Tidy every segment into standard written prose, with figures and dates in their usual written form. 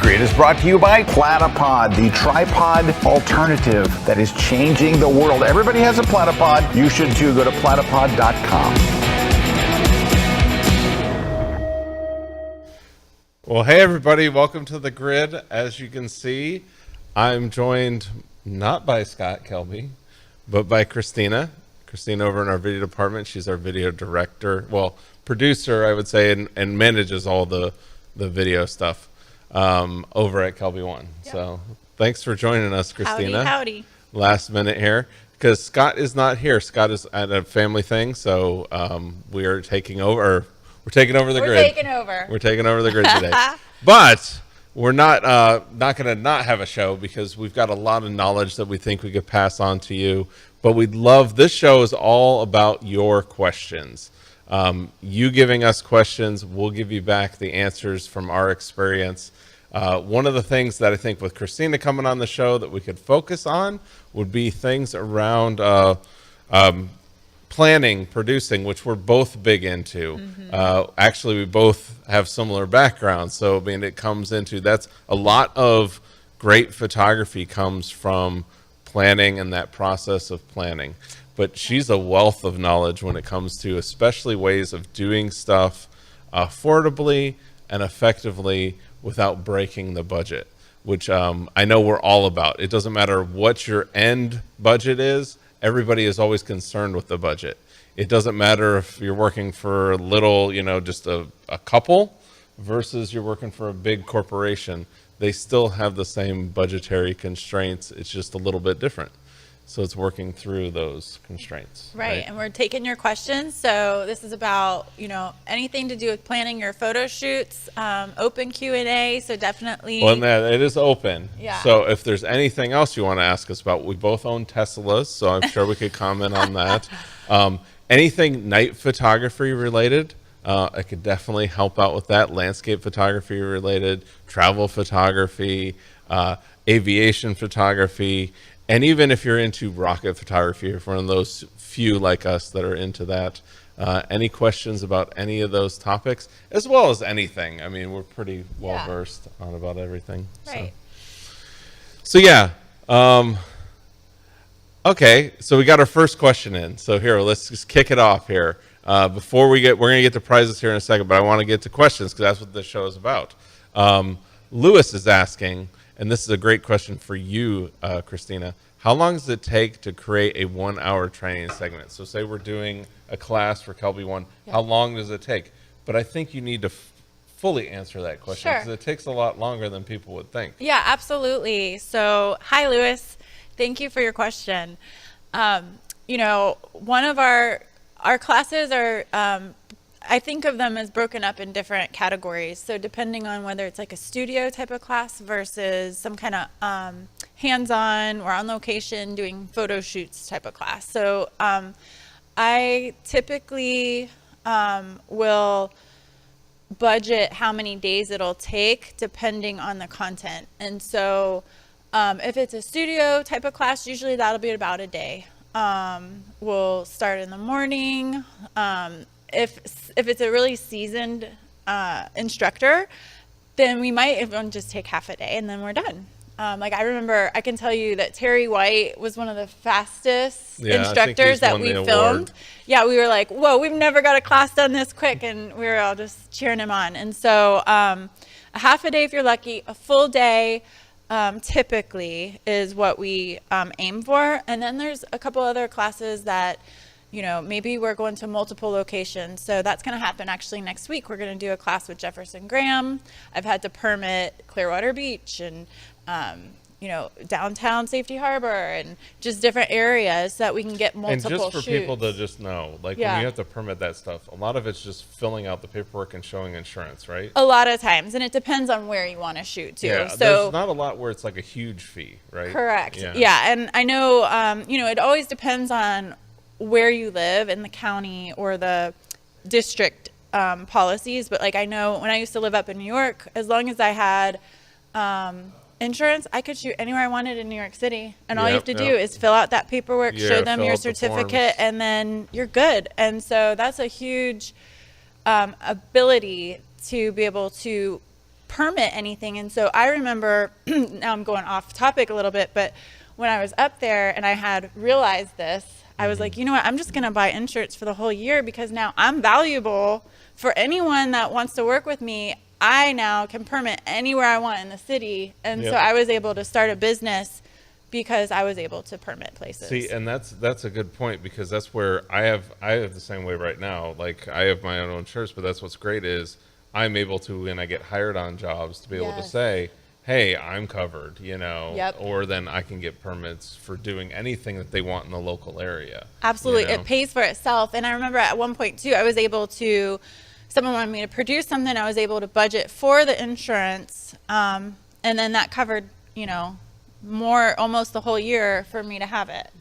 Grid is brought to you by Platypod, the tripod alternative that is changing the world. Everybody has a Platypod. You should too. Go to platypod.com. Well, hey everybody, welcome to the Grid. As you can see, I'm joined not by Scott Kelby, but by Christina. Christina over in our video department. She's our video director, well, producer, I would say, and manages all the video stuff over at Kelby One. Yep. So thanks for joining us, Christina. Howdy. Last minute here, because Scott is not here. Scott is at a family thing, so we are taking over. We're taking over the grid. We're taking over the grid today. But we're not going to not have a show, because we've got a lot of knowledge that we think we could pass on to you. But we'd love, this show is all about your questions. You giving us questions, we'll give you back the answers from our experience. One of the things that I think with Christina coming on the show that we could focus on would be things around planning, producing, which we're both big into. Mm-hmm. Actually, we both have similar backgrounds. So, I mean, it comes into, that's a lot of great photography comes from planning and that process of planning. But she's a wealth of knowledge when it comes to especially ways of doing stuff affordably and effectively without breaking the budget, which I know we're all about. It doesn't matter what your end budget is. Everybody is always concerned with the budget. It doesn't matter if you're working for a little, just a couple versus you're working for a big corporation. They still have the same budgetary constraints. It's just a little bit different. So it's working through those constraints. Right. And we're taking your questions. So this is about, anything to do with planning your photo shoots, open Q&A. So definitely. Well, it is open. Yeah. So if there's anything else you want to ask us about, we both own Teslas, so I'm sure we could comment on that. Anything night photography related, I could definitely help out with that. Landscape photography related, travel photography, aviation photography. And even if you're into rocket photography, if you're one of those few like us that are into that, any questions about any of those topics, as well as anything. I mean, we're pretty well versed on about everything. Right. So yeah. Okay, so we got our first question in. So here, let's just kick it off here. Before we're going to get to prizes here in a second, but I want to get to questions because that's what this show is about. Lewis is asking, and this is a great question for you, Christina. How long does it take to create a 1 hour training segment? So say we're doing a class for Kelby One. Yeah. How long does it take? But I think you need to fully answer that question because it takes a lot longer than people would think. Yeah, absolutely. So hi, Lewis. Thank you for your question. One of our classes are, I think of them as broken up in different categories. So depending on whether it's like a studio type of class versus some kind of hands-on or on location doing photo shoots type of class. So I typically will budget how many days it'll take depending on the content. And so if it's a studio type of class, usually that'll be about a day. We'll start in the morning. If it's a really seasoned instructor, then we might even just take half a day and then we're done. I remember, I can tell you that Terry White was one of the fastest instructors that we filmed. Yeah, we were like, whoa, we've never got a class done this quick, and we were all just cheering him on. And so a half a day if you're lucky, a full day typically is what we aim for. And then there's a couple other classes that maybe we're going to multiple locations. So that's going to happen actually next week. We're going to do a class with Jefferson Graham. I've had to permit Clearwater Beach and, downtown Safety Harbor and just different areas so that we can get multiple shoots. And just for people to just know, when you have to permit that stuff, a lot of it's just filling out the paperwork and showing insurance, right? A lot of times. And it depends on where you want to shoot too. Yeah, so there's not a lot where it's like a huge fee, right? Correct. Yeah. And I know, it always depends on where you live in the county or the district policies. But I know when I used to live up in New York, as long as I had insurance, I could shoot anywhere I wanted in New York City. And all you have to do is fill out that paperwork, show them your certificate, and then you're good. And so that's a huge ability to be able to permit anything. And so I remember, now I'm going off topic a little bit, but when I was up there and I had realized this, I was like, you know what, I'm just going to buy insurance for the whole year, because now I'm valuable for anyone that wants to work with me. I now can permit anywhere I want in the city. And so I was able to start a business because I was able to permit places. See, and that's a good point, because that's where I have the same way right now. Like, I have my own insurance, but that's what's great is I'm able to, when I get hired on jobs, to be able to say, hey, I'm covered, you know, or then I can get permits for doing anything that they want in the local area. Absolutely. You know? It pays for itself. And I remember at one point too, I was able to, someone wanted me to produce something, I was able to budget for the insurance. And then that covered, you know, almost the whole year for me to have it.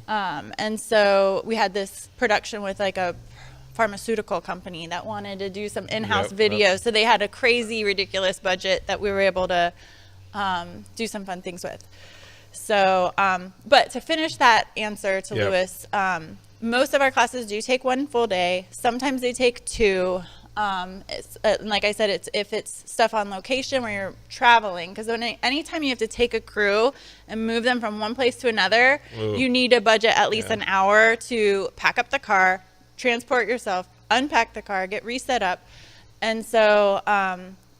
And so we had this production with like a pharmaceutical company that wanted to do some in-house videos. So they had a crazy, ridiculous budget that we were able to do some fun things with. So, but to finish that answer to Lewis, most of our classes do take 1 full day. Sometimes they take 2. It's like I said, if it's stuff on location where you're traveling, because anytime you have to take a crew and move them from one place to another, you need to budget at least an hour to pack up the car, transport yourself, unpack the car, get reset up. And so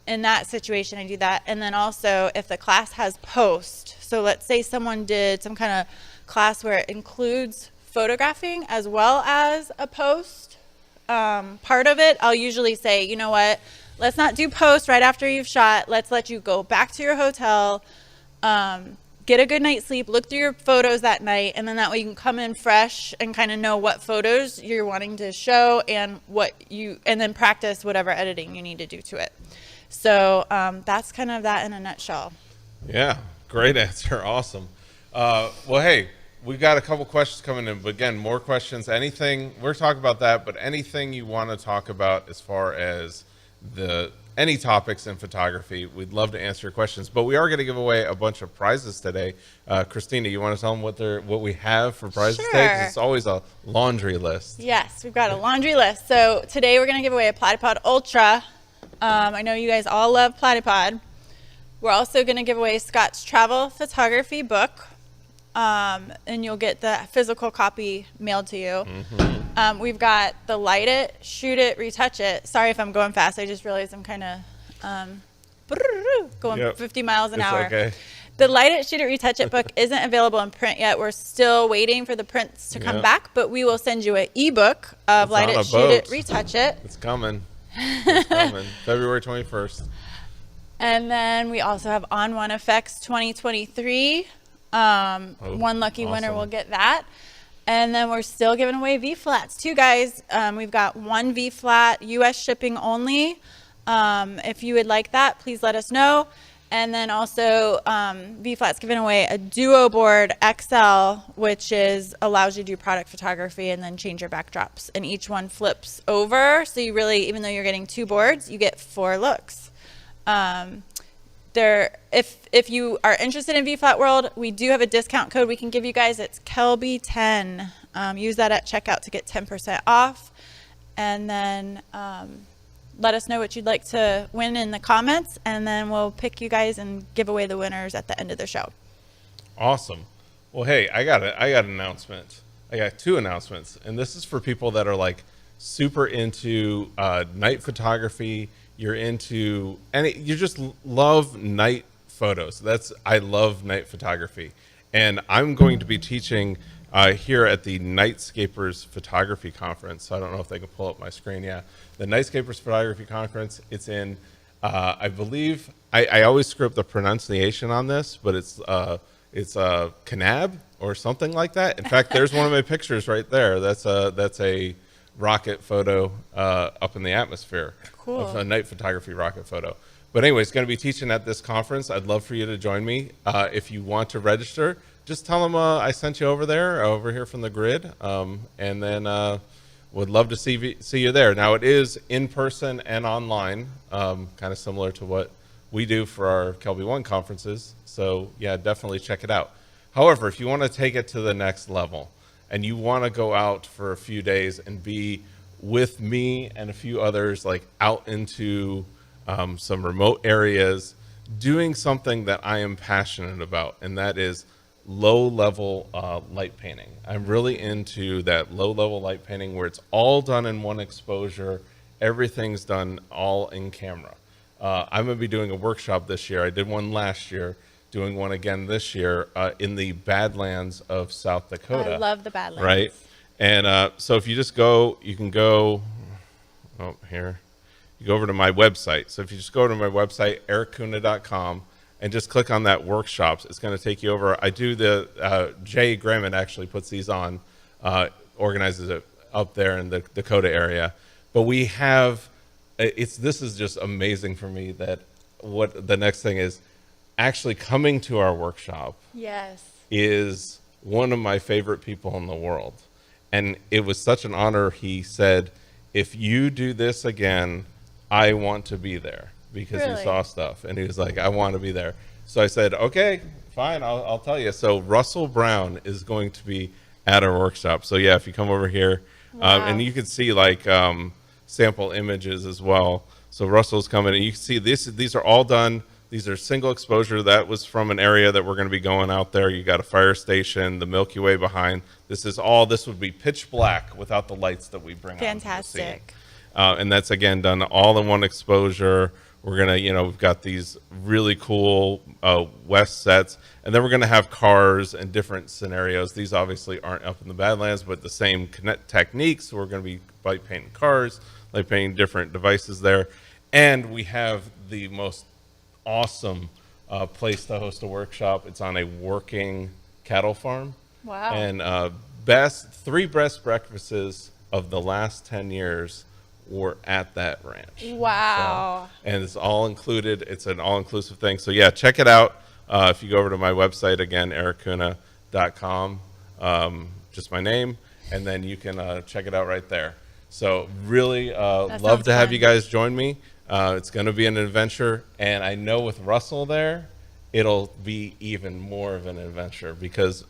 in that situation, I do that. And then also if the class has post, so let's say someone did some kind of class where it includes photographing as well as a post part of it, I'll usually say, you know what, let's not do post right after you've shot. Let's let you go back to your hotel, get a good night's sleep, look through your photos that night, and then that way you can come in fresh and kind of know what photos you're wanting to show and and then practice whatever editing you need to do to it. So that's kind of that in a nutshell. Yeah, great answer. Awesome. Well, hey, we've got a couple questions coming in, but again, more questions, anything, we're talking about that, but anything you want to talk about as far as any topics in photography, we'd love to answer your questions. But we are going to give away a bunch of prizes today. Christina, you want to tell them what we have for prizes today? 'Cause it's always a laundry list. Yes, we've got a laundry list. So today we're going to give away a Platypod Ultra. I know you guys all love Platypod. We're also going to give away Scott's travel photography book. And you'll get the physical copy mailed to you. We've got the Light It, Shoot It, Retouch It. Sorry if I'm going fast. I just realized I'm kind of going 50 miles an hour. Okay. The Light It, Shoot It, Retouch It book isn't available in print yet. We're still waiting for the prints to come back, but we will send you an ebook of Light It, Shoot It, Retouch It. It's coming. It's coming. February 21st. And then we also have On One Effects 2023. One lucky winner will get that. And then we're still giving away V-flats too, guys. We've got 1 V-flat, US shipping only. If you would like that, please let us know. And then also V-flat's giving away a Duo Board XL, which allows you to do product photography and then change your backdrops. And each one flips over, so you really, even though you're getting 2 boards, you get 4 looks. If you are interested in V-Flat World, we do have a discount code we can give you guys. It's Kelby10. Use that at checkout to get 10% off. And then let us know what you'd like to win in the comments, and then we'll pick you guys and give away the winners at the end of the show. Awesome. Well, hey, I got an announcement. I got 2 announcements, and this is for people that are like super into night photography. You're into you just love night photos. I love night photography. And I'm going to be teaching here at the Nightscapers Photography Conference. So I don't know if they can pull up my screen. Yeah. The Nightscapers Photography Conference, it's in, I believe, I always screw up the pronunciation on this, but it's Kanab or something like that. In fact, there's one of my pictures right there. That's a rocket photo up in the atmosphere. Cool. Of a night photography rocket photo. But anyway, it's going to be teaching at this conference. I'd love for you to join me. If you want to register, just tell them I sent you over here from the grid, and then would love to see you there. Now, it is in person and online, kind of similar to what we do for our Kelby One conferences. So yeah, definitely check it out. However, if you want to take it to the next level and you want to go out for a few days and be with me and a few others, like out into some remote areas, doing something that I am passionate about, and that is low-level light painting. I'm really into that low-level light painting where it's all done in one exposure. Everything's done all in camera. I'm going to be doing a workshop this year. I did one last year, doing one again this year in the Badlands of South Dakota. I love the Badlands. Right? And so if you just go, you can go, here. You go over to my website. So if you just go to my website, erikkuna.com, and just click on that workshops, it's going to take you over. I do Jay Graham actually puts these on, organizes it up there in the Dakota area. But we have, this is just amazing for me that what the next thing is actually coming to our workshop. Yes. Is one of my favorite people in the world. And it was such an honor. He said, if you do this again, I want to be there, because Really? he saw stuff and he was like, I want to be there. So I said, okay, fine, I'll tell you. So Russell Brown is going to be at our workshop. So yeah, if you come over here, Wow. and you can see like sample images as well. So Russell's coming, and you can see these are all done. These are single exposure. That was from an area that we're going to be going out there. You got a fire station, the Milky Way behind. This would be pitch black without the lights that we bring on. Fantastic. And that's, again, done all in one exposure. We're going to, we've got these really cool west sets. And then we're going to have cars and different scenarios. These obviously aren't up in the Badlands, but the same techniques. So we're going to be light painting cars, light painting different devices there. And we have the most awesome place to host a workshop. It's on a working cattle farm. Wow. And three best breakfasts of the last 10 years were at that ranch. Wow. So, and it's all included. It's an all-inclusive thing. So yeah, check it out. If you go over to my website, again, erikkuna.com, just my name, and then you can check it out right there. So really love to have you guys join me. It's going to be an adventure, and I know with Russell there, it'll be even more of an adventure, because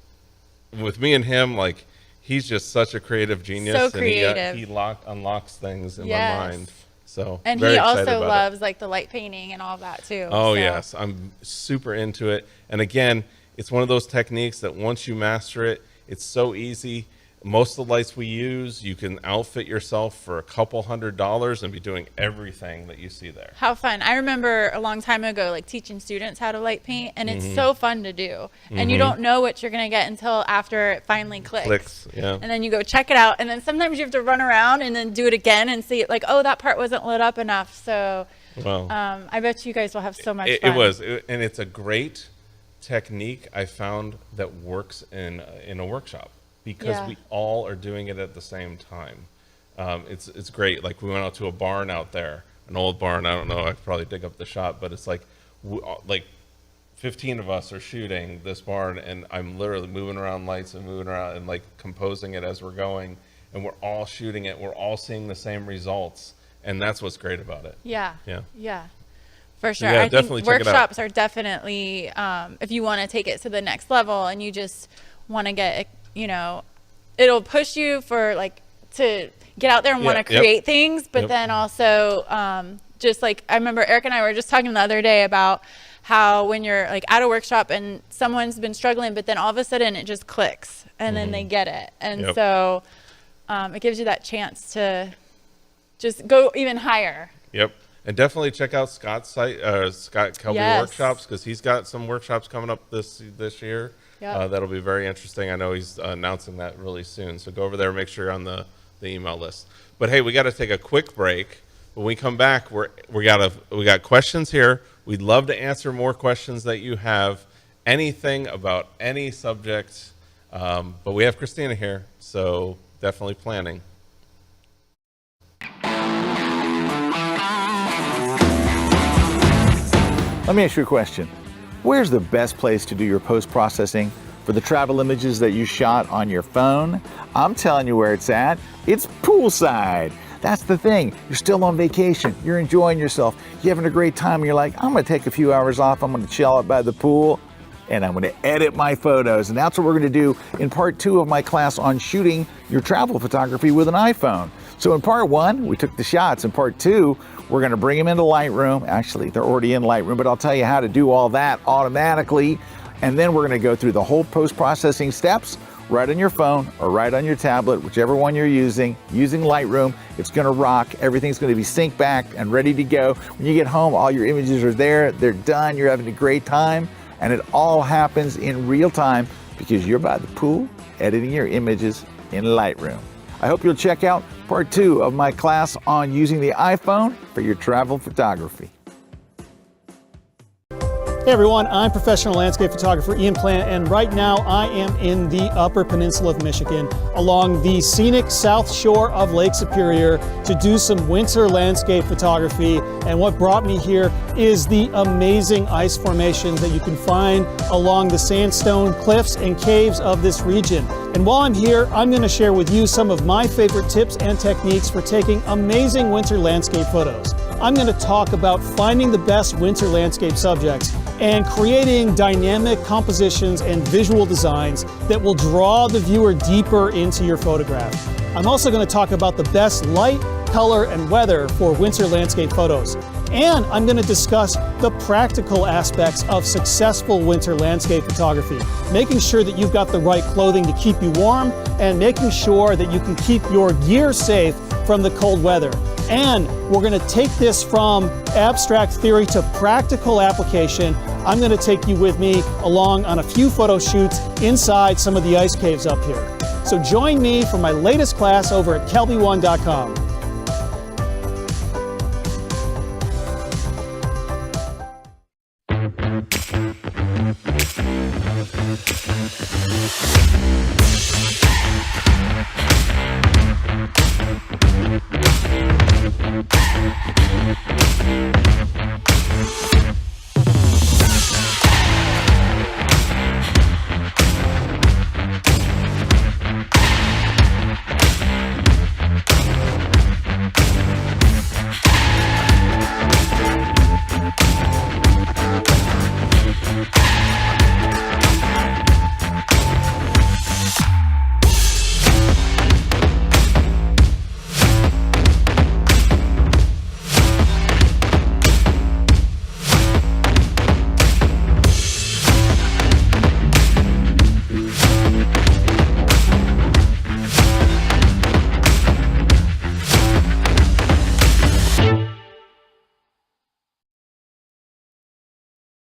with me and him, like, he's just such a creative genius. So creative. And he unlocks things in Yes. my mind. So And very he excited also about loves like the light painting and all of that too. Oh, so. yes. I'm super into it. And again, it's one of those techniques that once you master it, it's so easy. Most of the lights we use, you can outfit yourself for a couple $100s and be doing everything that you see there. How fun. I remember a long time ago, like teaching students how to light paint, and it's so fun to do. And you don't know what you're going to get until after it finally clicks. Yeah. And then you go check it out. And then sometimes you have to run around and then do it again and see like, oh, that part wasn't lit up enough. So Well, I bet you guys will have so much it fun. was. And it's a great technique I found that works in a workshop, because Yeah. we all are doing it at the same time. It's great. Like, we went out to a barn out there, an old barn. I don't know. I could probably dig up the shot, but it's like 15 of us are shooting this barn, and I'm literally moving around lights and moving around and like composing it as we're going, and we're all shooting it. We're all seeing the same results, and that's what's great about it. Yeah. Yeah. Yeah. For sure. yeah, I definitely think check it out. workshops are definitely, if you want to take it to the next level and you just want to get, it'll push you for like to get out there and want to Yep. create things. But Yep. then also, just like I remember Eric and I were just talking the other day about how when you're like at a workshop and someone's been struggling, but then all of a sudden it just clicks and then they get it. And Yep. so it gives you that chance to just go even higher. Yep. And definitely check out Scott's site, Scott Kelby Yes. Workshops, because he's got some workshops coming up this year. Yep. That'll be very interesting. I know he's announcing that really soon. So go over there, make sure you're on the email list. But hey, we got to take a quick break. When we come back, we got questions here. We'd love to answer more questions that you have, anything about any subject. But we have Christina here, so definitely planning. Let me ask you a question. Where's the best place to do your post-processing for the travel images that you shot on your phone? I'm telling you where it's at. It's poolside. That's the thing. You're still on vacation. You're enjoying yourself. You're having a great time. You're like, I'm going to take a few hours off. I'm going to chill out by the pool, and I'm going to edit my photos. And that's what we're going to do in part 2 of my class on shooting your travel photography with an iPhone. So in part one, we took the shots. In part two, we're gonna bring them into Lightroom. Actually, they're already in Lightroom, but I'll tell you how to do all that automatically. And then we're gonna go through the whole post-processing steps right on your phone or right on your tablet, whichever one you're using Lightroom. It's gonna rock. Everything's gonna be synced back and ready to go. When you get home, all your images are there, they're done, you're having a great time, and it all happens in real time because you're by the pool editing your images in Lightroom. I hope you'll check out part two of my class on using the iPhone for your travel photography. Hey everyone, I'm professional landscape photographer Ian Plant, and right now I am in the Upper Peninsula of Michigan along the scenic south shore of Lake Superior to do some winter landscape photography. And what brought me here is the amazing ice formations that you can find along the sandstone cliffs and caves of this region. And while I'm here, I'm going to share with you some of my favorite tips and techniques for taking amazing winter landscape photos. I'm going to talk about finding the best winter landscape subjects and creating dynamic compositions and visual designs that will draw the viewer deeper into your photograph. I'm also going to talk about the best light, color, and weather for winter landscape photos. And I'm going to discuss the practical aspects of successful winter landscape photography, making sure that you've got the right clothing to keep you warm and making sure that you can keep your gear safe from the cold weather. And we're going to take this from abstract theory to practical application. I'm going to take you with me along on a few photo shoots inside some of the ice caves up here. So join me for my latest class over at kelby1.com.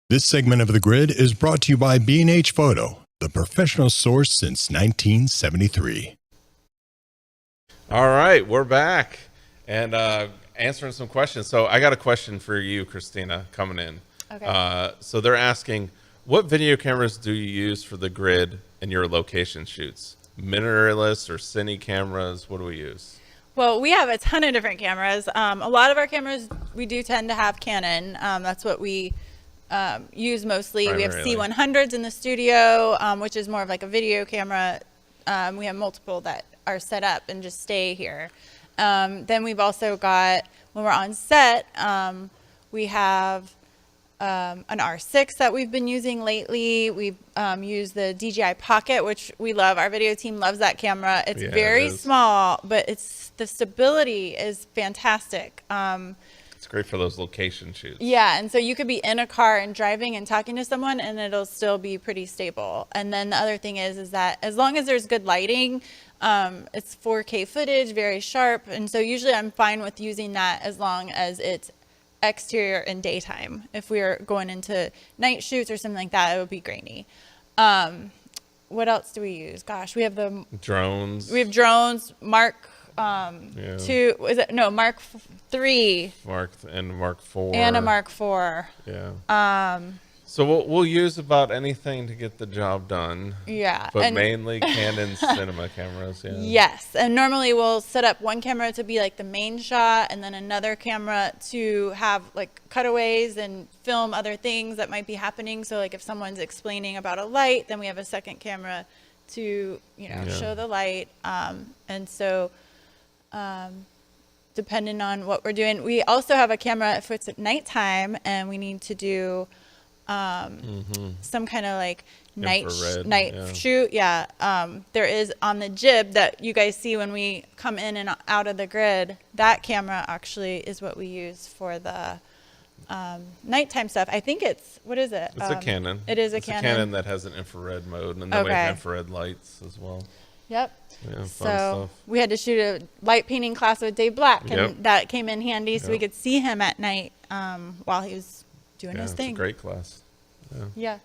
This segment of The Grid is brought to you by B&H Photo, the professional source since 1973. All right, we're back and answering some questions. So I got a question for you, Christina, coming in. Okay. So they're asking, what video cameras do you use for the grid and your location shoots? Mirrorless or cine cameras? What do we use? Well, we have a ton of different cameras. A lot of our cameras, we do tend to have Canon. That's what we use mostly. Primarily. We have C100s in the studio, which is more of like a video camera. We have multiple that are set up and just stay here. Then we've also got, when we're on set, we have an R6 that we've been using lately. We've used the DJI Pocket, which we love. Our video team loves that camera. It's very small, but the stability is fantastic. It's great for those location shoots. Yeah, and so you could be in a car and driving and talking to someone and it'll still be pretty stable. And then the other thing is that as long as there's good lighting, it's 4K footage, very sharp. And so usually I'm fine with using that as long as it's exterior and daytime. If we are going into night shoots or something like that, it would be grainy. What else do we use? Gosh, we have the drones. We have drones, Mark 2, is it? No, Mark 3. Mark and Mark 4. And a Mark 4. Yeah. So we'll use about anything to get the job done. Yeah. But mainly Canon cinema cameras. Yeah. Yes. And normally we'll set up one camera to be like the main shot and then another camera to have like cutaways and film other things that might be happening. So like if someone's explaining about a light, then we have a second camera to, show the light. And so depending on what we're doing, we also have a camera if it's at nighttime and we need to do some kind of like Infrared, night yeah. shoot. Yeah. There is on the jib that you guys see when we come in and out of the grid. That camera actually is what we use for the nighttime stuff. I think what is it? It's a Canon. It is a it's Canon. a Canon that has an infrared mode, and then we have infrared lights as well. Yep. Yeah, fun So stuff. we had to shoot a light painting class with Dave Black, and Yep. that came in handy so we Yep. could see him at night while he was doing Yeah, his it's thing. a great class. Yeah.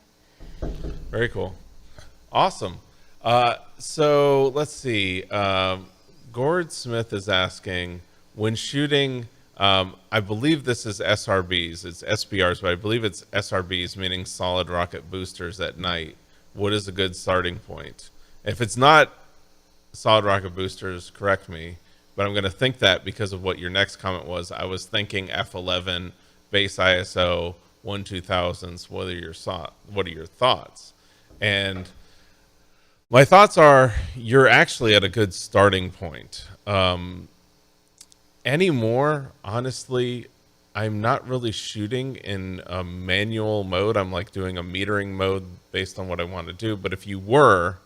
Very cool. Awesome. So let's see. Gord Smith is asking, when shooting, I believe this is SRBs, it's SBRs, but I believe it's SRBs, meaning solid rocket boosters at night. What is a good starting point? If it's not solid rocket boosters, correct me, but I'm going to think that because of what your next comment was. I was thinking F11 base ISO 1/2000s. What are your thoughts? And my thoughts are you're actually at a good starting point. Anymore, honestly, I'm not really shooting in a manual mode. I'm like doing a metering mode based on what I want to do. But if you were,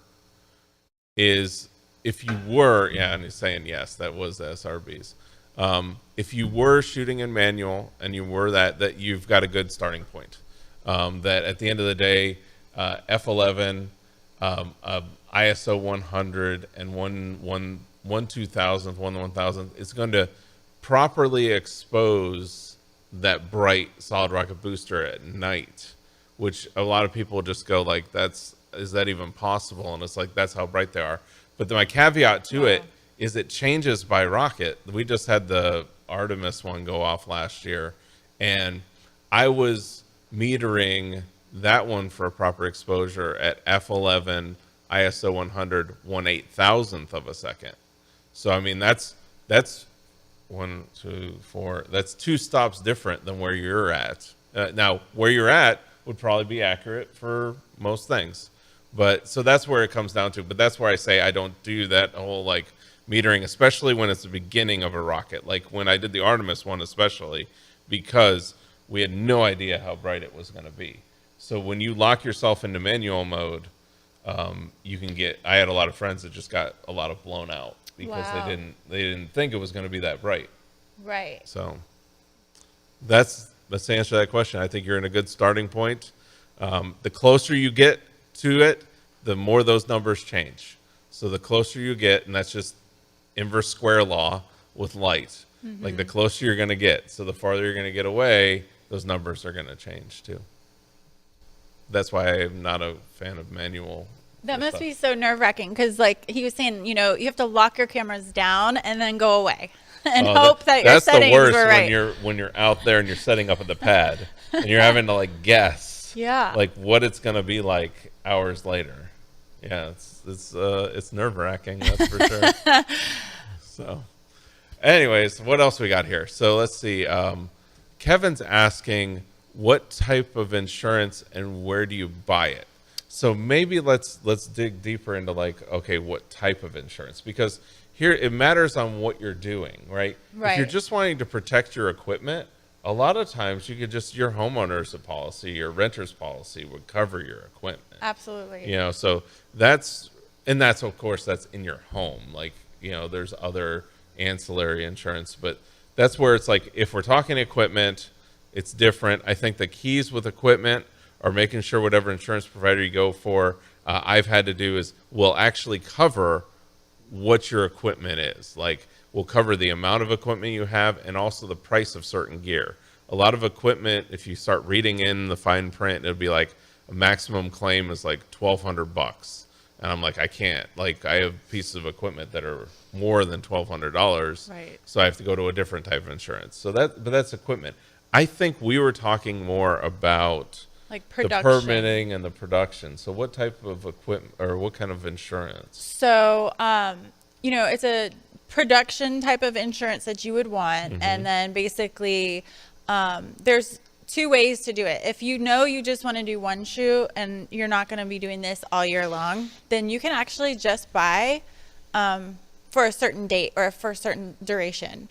yeah, and he's saying yes, that was the SRBs. If you were shooting in manual and you were that you've got a good starting point. That at the end of the day, F11, ISO 100 and 1/2000 is going to properly expose that bright solid rocket booster at night, which a lot of people just go like, is that even possible? And it's like, that's how bright they are. But my caveat to it is it changes by rocket. We just had the Artemis one go off last year, and I was metering that one for a proper exposure at F11 ISO 100 1/8000th of a second. So I mean that's 1, 2, 4. That's 2 stops different than where you're at. Now where you're at would probably be accurate for most things, but so that's where it comes down to. But that's where I say I don't do that whole like metering, especially when it's the beginning of a rocket. Like when I did the Artemis one, especially because we had no idea how bright it was going to be. So when you lock yourself into manual mode, you can get. I had a lot of friends that just got a lot of blown out because Wow. they didn't think it was going to be that bright. Right. So that's the answer to that question. I think you're in a good starting point. The closer you get to it, the more those numbers change. So the closer you get, and that's just inverse square law with light. Like the closer you're going to get, so the farther you're going to get away, those numbers are going to change too. That's why I'm not a fan of manual. That must stuff. be so nerve-wracking because, like he was saying, you have to lock your cameras down and then go away and hope that your settings that's the worst were right. when you're out there and you're setting up at the pad and you're having to like guess, Yeah. like what it's gonna be like hours later. Yeah, it's nerve-wracking, that's for sure. So, anyways, what else we got here? So let's see. Kevin's asking, what type of insurance and where do you buy it? So maybe let's dig deeper into like, okay, what type of insurance? Because here it matters on what you're doing, right? Right. If you're just wanting to protect your equipment, a lot of times you could your homeowner's policy, your renter's policy would cover your equipment. Absolutely. So that's of course that's in your home. Like, there's other ancillary insurance, but that's where it's like, if we're talking equipment, it's different. I think the keys with equipment are making sure whatever insurance provider you go for, I've had to do is we'll actually cover what your equipment is. Like, we'll cover the amount of equipment you have and also the price of certain gear. A lot of equipment, if you start reading in the fine print, it'll be like a maximum claim is like $1,200. And I'm like, I can't. Like, I have pieces of equipment that are more than $1,200. Right. So I have to go to a different type of insurance. But that's equipment. I think we were talking more about Like the production. permitting and the production. So what type of equipment or what kind of insurance? So, it's a production type of insurance that you would want. And then basically, there's 2 ways to do it. If you just want to do one shoot and you're not going to be doing this all year long, then you can actually just buy for a certain date or for a certain duration.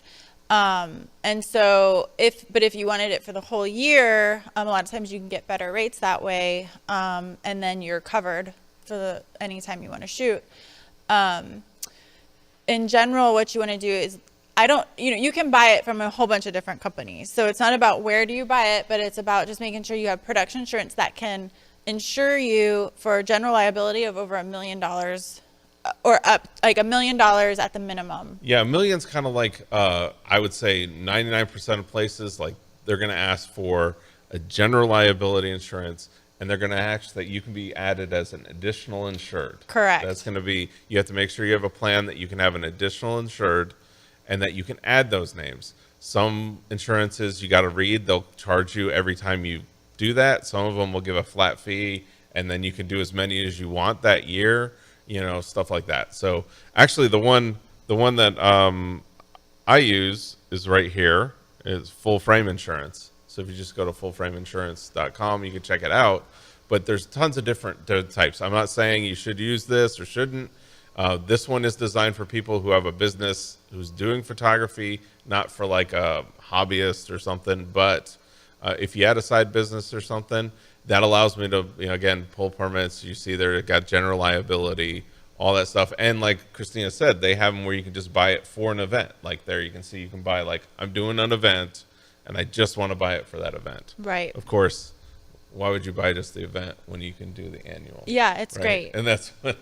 And so if you wanted it for the whole year, a lot of times you can get better rates that way. And then you're covered for anytime you want to shoot. In general, what you want to do is, you can buy it from a whole bunch of different companies. So it's not about where do you buy it, but it's about just making sure you have production insurance that can insure you for general liability of over $1 million or up, like $1 million at the minimum. Yeah, $1 million's kind of like, I would say 99% of places, like they're going to ask for a general liability insurance, and they're going to ask that you can be added as an additional insured. Correct. That's going to be, you have to make sure you have a plan that you can have an additional insured and that you can add those names. Some insurances you got to read, they'll charge you every time you do that. Some of them will give a flat fee, and then you can do as many as you want that year, stuff like that. So actually the one that I use is right here, is full frame insurance. So if you just go to fullframeinsurance.com, you can check it out. But there's tons of different types. I'm not saying you should use this or shouldn't. This one is designed for people who have a business who's doing photography, not for like a hobbyist or something. But if you had a side business or something, that allows me to, again, pull permits. You see there, it got general liability, all that stuff. And like Christina said, they have them where you can just buy it for an event. Like there you can see you can buy, like, I'm doing an event and I just want to buy it for that event. Right. Of course, why would you buy just the event when you can do the annual? Yeah, it's right? great. And that's what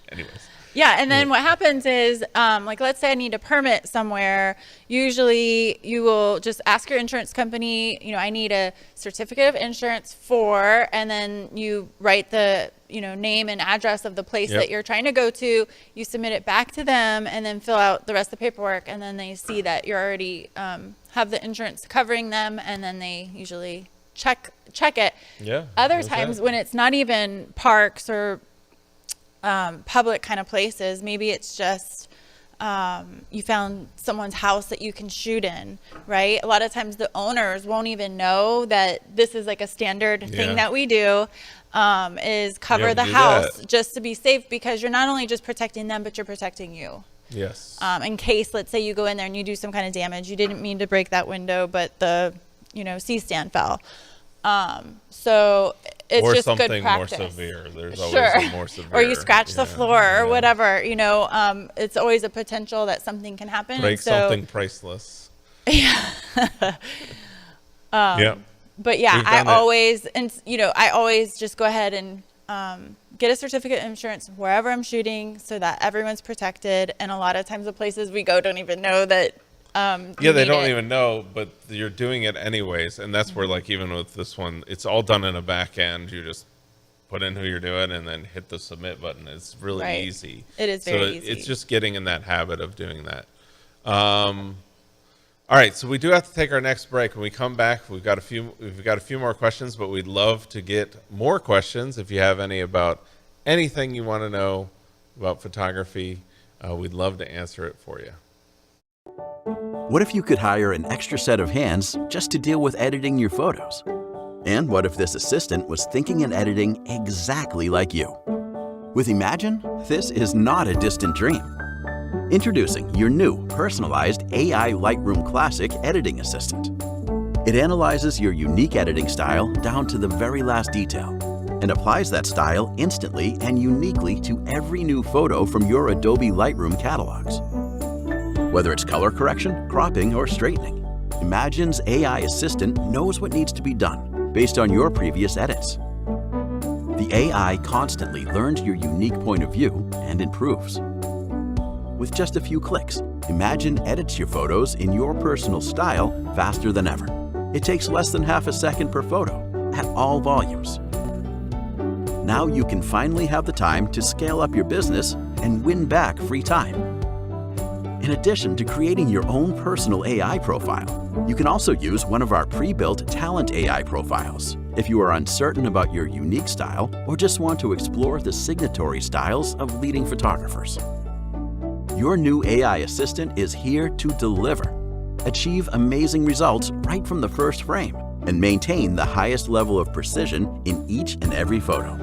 anyways. Yeah, and then what happens is, like, let's say I need a permit somewhere. Usually you will just ask your insurance company, I need a certificate of insurance for, and then you write the, name and address of the place that you're trying to go to. You submit it back to them and then fill out the rest of the paperwork. And then they see that you're already have the insurance covering them, and then they usually check it. Yeah. Other times when it's not even parks or public kind of places, maybe it's just you found someone's house that you can shoot in, right? A lot of times the owners won't even know that this is like a standard thing that we do, is cover the house just to be safe, because you're not only just protecting them, but you're protecting you. Yes. In case, let's say you go in there and you do some kind of damage, you didn't mean to break that window, but the C-stand fell. So it's or just something good practice. more severe. There's always more severe. Or you scratch the floor or whatever, it's always a potential that something can happen. Break something priceless. Yeah. Yeah. But yeah, I always just go ahead and get a certificate of insurance wherever I'm shooting so that everyone's protected. And a lot of times the places we go don't even know that. They don't even know, but you're doing it anyways. And that's where, like, even with this one, it's all done in a back end. You just put in who you're doing and then hit the submit button. It's really easy. It is very easy. It's just getting in that habit of doing that. All right, so we do have to take our next break. When we come back, we've got a few more questions, but we'd love to get more questions. If you have any about anything you want to know about photography, we'd love to answer it for you. What if you could hire an extra set of hands just to deal with editing your photos? And what if this assistant was thinking and editing exactly like you? With Imagine, this is not a distant dream. Introducing your new personalized AI Lightroom Classic editing assistant. It analyzes your unique editing style down to the very last detail and applies that style instantly and uniquely to every new photo from your Adobe Lightroom catalogs. Whether it's color correction, cropping, or straightening, Imagine's AI assistant knows what needs to be done based on your previous edits. The AI constantly learns your unique point of view and improves. With just a few clicks, Imagine edits your photos in your personal style faster than ever. It takes less than half a second per photo at all volumes. Now you can finally have the time to scale up your business and win back free time. In addition to creating your own personal AI profile, you can also use one of our pre-built talent AI profiles if you are uncertain about your unique style or just want to explore the signatory styles of leading photographers. Your new AI assistant is here to deliver. Achieve amazing results right from the first frame and maintain the highest level of precision in each and every photo.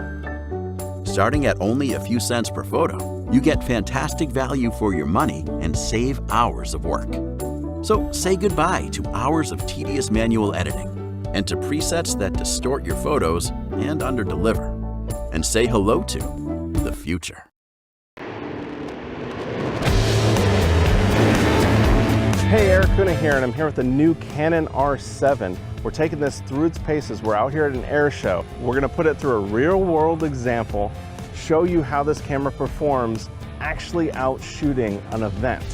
Starting at only a few cents per photo, you get fantastic value for your money and save hours of work. So say goodbye to hours of tedious manual editing and to presets that distort your photos and underdeliver. And say hello to the future. Hey, Erik, Kuna here, and I'm here with the new Canon R7. We're taking this through its paces. We're out here at an air show. We're gonna put it through a real-world example, show you how this camera performs actually out shooting an event,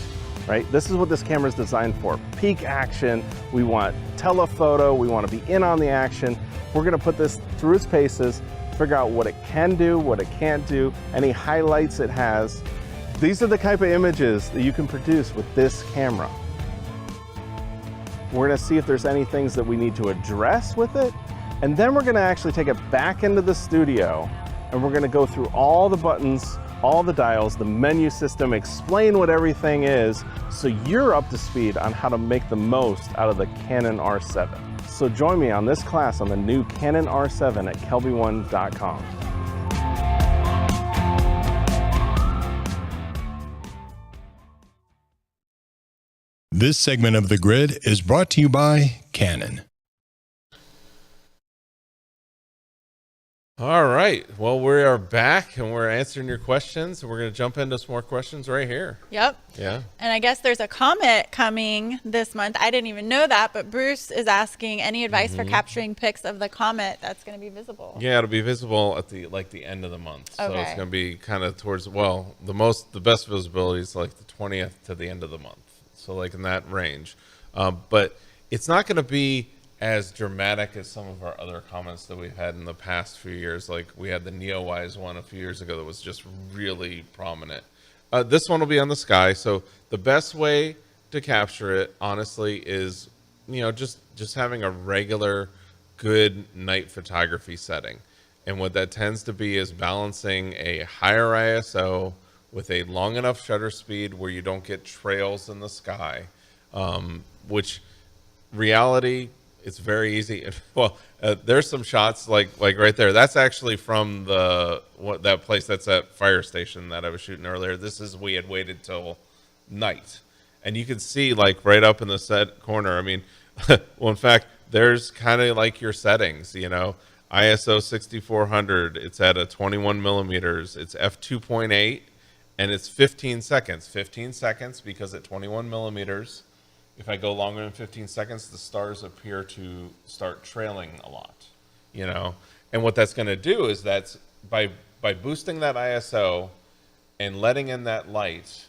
right? This is what this camera is designed for. Peak action, we want telephoto, we wanna be in on the action. We're gonna put this through its paces, figure out what it can do, what it can't do, any highlights it has. These are the type of images that you can produce with this camera. We're gonna see if there's any things that we need to address with it. And then we're gonna actually take it back into the studio and we're gonna go through all the buttons, all the dials, the menu system, explain what everything is so you're up to speed on how to make the most out of the Canon R7. So join me on this class on the new Canon R7 at kelby1.com. This segment of The Grid is brought to you by Canon. All right. Well, we are back and we're answering your questions. We're going to jump into some more questions right here. Yep. Yeah. And I guess there's a comet coming this month. I didn't even know that, but Bruce is asking any advice for capturing pics of the comet that's going to be visible. Yeah, it'll be visible at the end of the month. So Okay. it's going to be kind of towards, the best visibility is like the 20th to the end of the month. So like in that range. But it's not going to be as dramatic as some of our other comments that we've had in the past few years. Like we had the Neowise one a few years ago that was just really prominent. This one will be on the sky. So the best way to capture it, honestly, is, just having a regular good night photography setting. And what that tends to be is balancing a higher ISO with a long enough shutter speed where you don't get trails in the sky, which reality, it's very easy. Well, there's some shots like right there. That's actually from that place. That's that fire station that I was shooting earlier. We had waited till night, and you can see like right up in the set corner. I mean, well, in fact, there's kind of like your settings. ISO 6400. It's at a 21 millimeters. It's f2.8. And it's 15 seconds. 15 seconds because at 21 millimeters, if I go longer than 15 seconds, the stars appear to start trailing a lot, And what that's going to do is that's by boosting that ISO and letting in that light,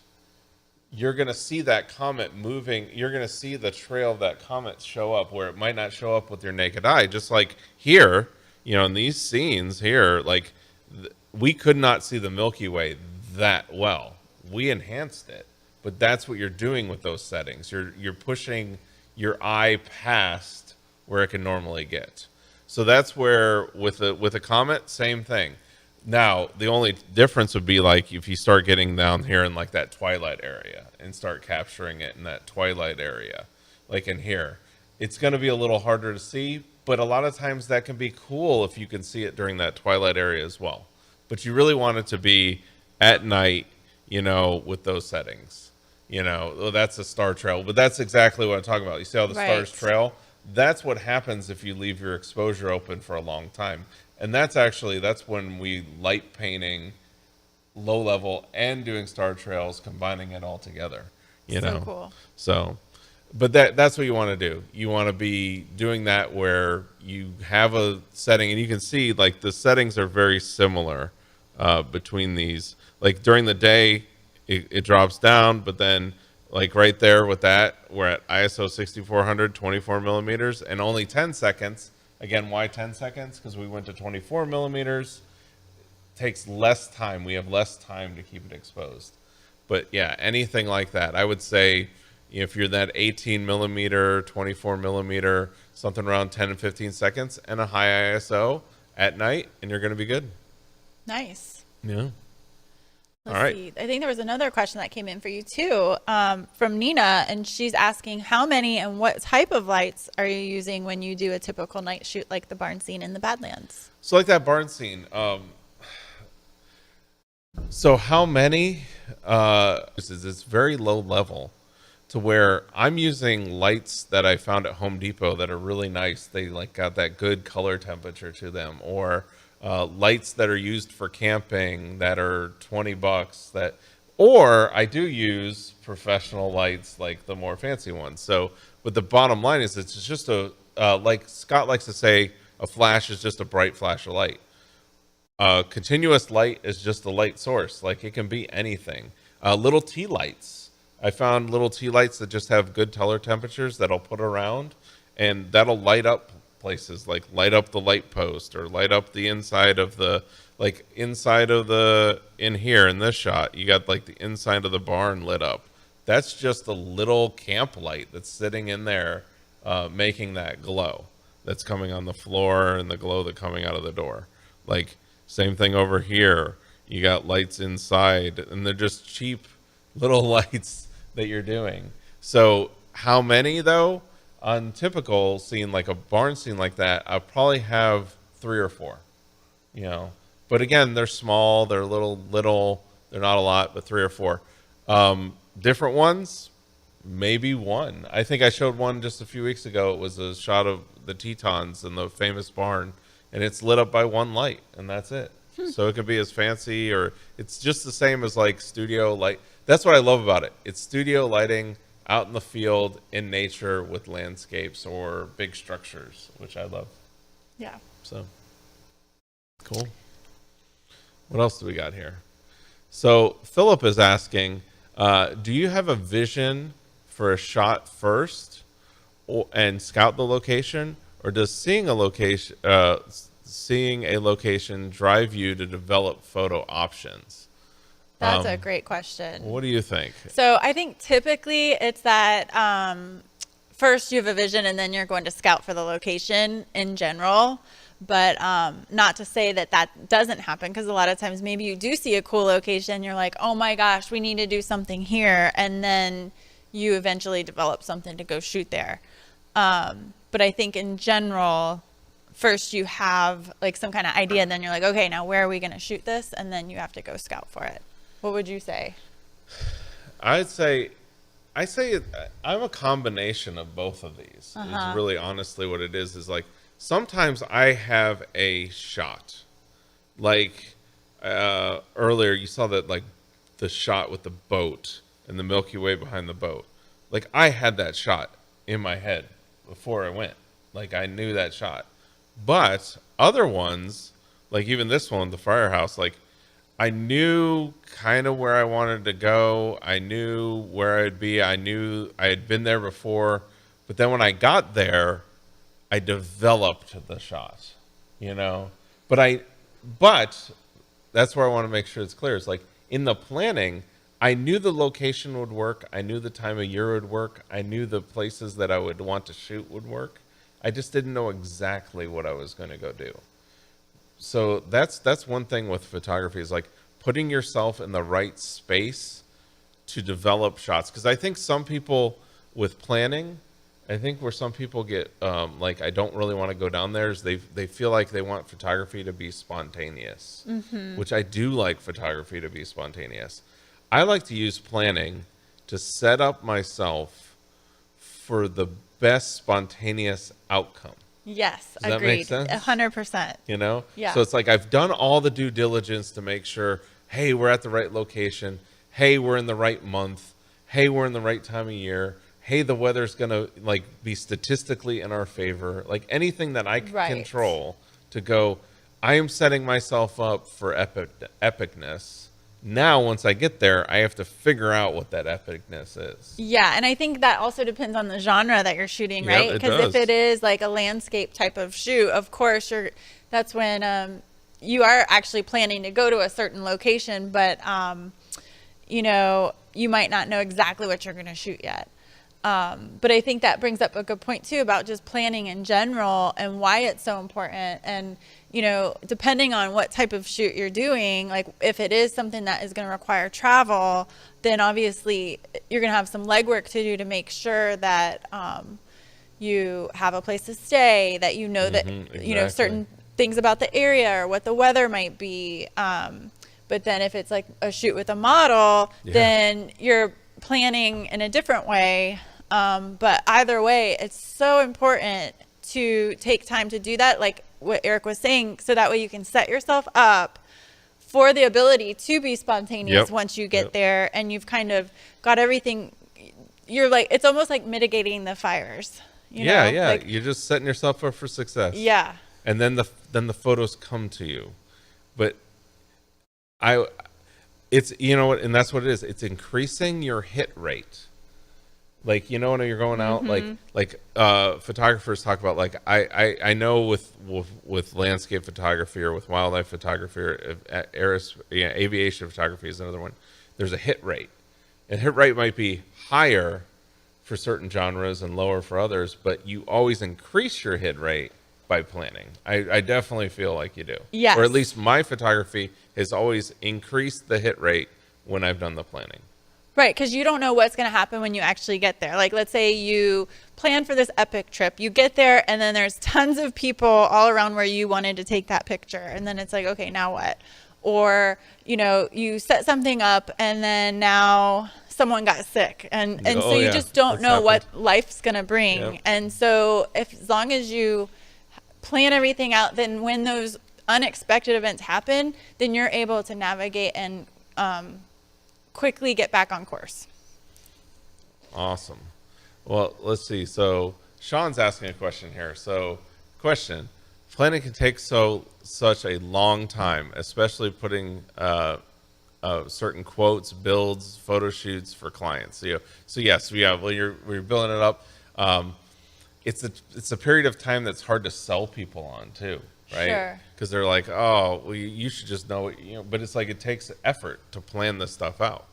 you're going to see that comet moving. You're going to see the trail of that comet show up where it might not show up with your naked eye. Just like here, in these scenes here, like we could not see the Milky Way that well. We enhanced it, but that's what you're doing with those settings. You're pushing your eye past where it can normally get. So that's where with a comet, same thing. Now the only difference would be like if you start getting down here in like that twilight area and start capturing it in that twilight area, like in here, it's going to be a little harder to see, but a lot of times that can be cool if you can see it during that twilight area as well. But you really want it to be at night, with those settings. That's a star trail, but that's exactly what I'm talking about. You see how the stars trail? That's what happens if you leave your exposure open for a long time. And that's when we light painting, low level, and doing star trails, combining it all together. So cool. So, but that's what you want to do. You want to be doing that where you have a setting, and you can see like the settings are very similar between these. Like during the day, it drops down, but then like right there with that, we're at ISO 6400, 24 millimeters, and only 10 seconds. Again, why 10 seconds? Because we went to 24 millimeters. Takes less time. We have less time to keep it exposed. But yeah, anything like that, I would say if you're that 18 millimeter, 24 millimeter, something around 10 and 15 seconds and a high ISO at night, and you're going to be good. Nice. Yeah. Let's see. I think there was another question that came in for you too, from Nina, and she's asking how many and what type of lights are you using when you do a typical night shoot like the barn scene in the Badlands? So like that barn scene, so how many, it's very low level. to where I'm using lights that I found at Home Depot that are really nice. They like got that good color temperature to them, or lights that are used for camping that are $20 that, or I do use professional lights like the more fancy ones. So, but the bottom line is it's just like Scott likes to say, a flash is just a bright flash of light. Continuous light is just a light source. Like it can be anything. Little tea lights. I found little tea lights that just have good color temperatures that I'll put around, and that'll light up places, like light up the light post or light up the inside of the, like inside of the, in here in this shot, you got like the inside of the barn lit up. That's just a little camp light that's sitting in there, making that glow that's coming on the floor and the glow that's coming out of the door. Like same thing over here. You got lights inside, and they're just cheap little lights that you're doing. So how many though? On typical scene, like a barn scene like that, I'll probably have 3 or 4, you know. But again, they're small, they're little, they're not a lot, but 3 or 4. Different ones, maybe 1. I think I showed one just a few weeks ago. It was a shot of the Tetons in the famous barn, and it's lit up by 1 light, and that's it. So it could be as fancy, or it's just the same as like studio light. That's what I love about it. It's studio lighting out in the field in nature with landscapes or big structures, which I love. Yeah. So cool. What else do we got here? So Philip is asking, do you have a vision for a shot first and scout the location, or does seeing a location drive you to develop photo options? That's a great question. What do you think? So I think typically it's that first you have a vision and then you're going to scout for the location in general. But not to say that that doesn't happen, because a lot of times maybe you do see a cool location, you're like, oh my gosh, we need to do something here. And then you eventually develop something to go shoot there. But I think in general, first you have like some kind of idea, and then you're like, okay, now where are we going to shoot this? And then you have to go scout for it. What would you say? I say I'm a combination of both of these. Is really honestly what it is like sometimes I have a shot. Like earlier you saw that, like the shot with the boat and the Milky Way behind the boat. Like I had that shot in my head before I went. Like I knew that shot. But other ones, like even this one, the firehouse, like I knew kind of where I wanted to go. I knew where I'd be. I knew I had been there before. But then when I got there, I developed the shot, you know. But that's where I want to make sure it's clear. It's like in the planning, I knew the location would work. I knew the time of year would work. I knew the places that I would want to shoot would work. I just didn't know exactly what I was going to go do. So that's one thing with photography, is like putting yourself in the right space to develop shots. Because I think some people with planning, I think where some people get like, I don't really want to go down there, is they feel like they want photography to be spontaneous, which I do like photography to be spontaneous. I like to use planning to set up myself for the best spontaneous outcome. Yes, Does that make sense? 100%. You know? Yeah. So it's like I've done all the due diligence to make sure, hey, we're at the right location. Hey, we're in the right month. Hey, we're in the right time of year. Hey, the weather's going to like be statistically in our favor. Like anything that I can control to go, I am setting myself up for epicness. Now, once I get there, I have to figure out what that epicness is. Yeah, and I think that also depends on the genre that you're shooting, Yep, right? it Because does. if it is like a landscape type of shoot, of course, that's when you are actually planning to go to a certain location, but you know, you might not know exactly what you're going to shoot yet. But I think that brings up a good point too about just planning in general and why it's so important. And you know, depending on what type of shoot you're doing, like if it is something that is going to require travel, then obviously you're going to have some legwork to do to make sure that you have a place to stay, that you know that you know certain things about the area or what the weather might be. But then if it's like a shoot with a model, then you're planning in a different way. But either way, it's so important to take time to do that, like what Erik was saying, so that way you can set yourself up for the ability to be spontaneous once you get there, and you've kind of got everything. You're like, it's almost like mitigating the fires. You know? Like, you're just setting yourself up for success. Yeah. And then the photos come to you. But it's, you know what, and that's what it is. It's increasing your hit rate. Like, you know, when you're going out, like photographers talk about, like, I know with landscape photography or with wildlife photography or aviation photography is another one. There's a hit rate. And hit rate might be higher for certain genres and lower for others, but you always increase your hit rate by planning. I definitely feel like you do. Yes. Or at least my photography has always increased the hit rate when I've done the planning. Right, because you don't know what's going to happen when you actually get there. Like, let's say you plan for this epic trip. You get there, and then there's tons of people all around where you wanted to take that picture. And then it's like, okay, now what? Or, you know, you set something up, and then now someone got sick. And so you just don't know what life's going to bring. Yep. And so as long as you plan everything out, then when those unexpected events happen, then you're able to navigate and quickly get back on course. Awesome. Well, let's see. So Sean's asking a question here. So question, planning can take such a long time, especially putting certain quotes, builds, photo shoots for clients. So yes, when you're building it up, it's a period of time that's hard to sell people on too, right? Sure. Because they're like, oh, well, you should just know, but it's like, it takes effort to plan this stuff out.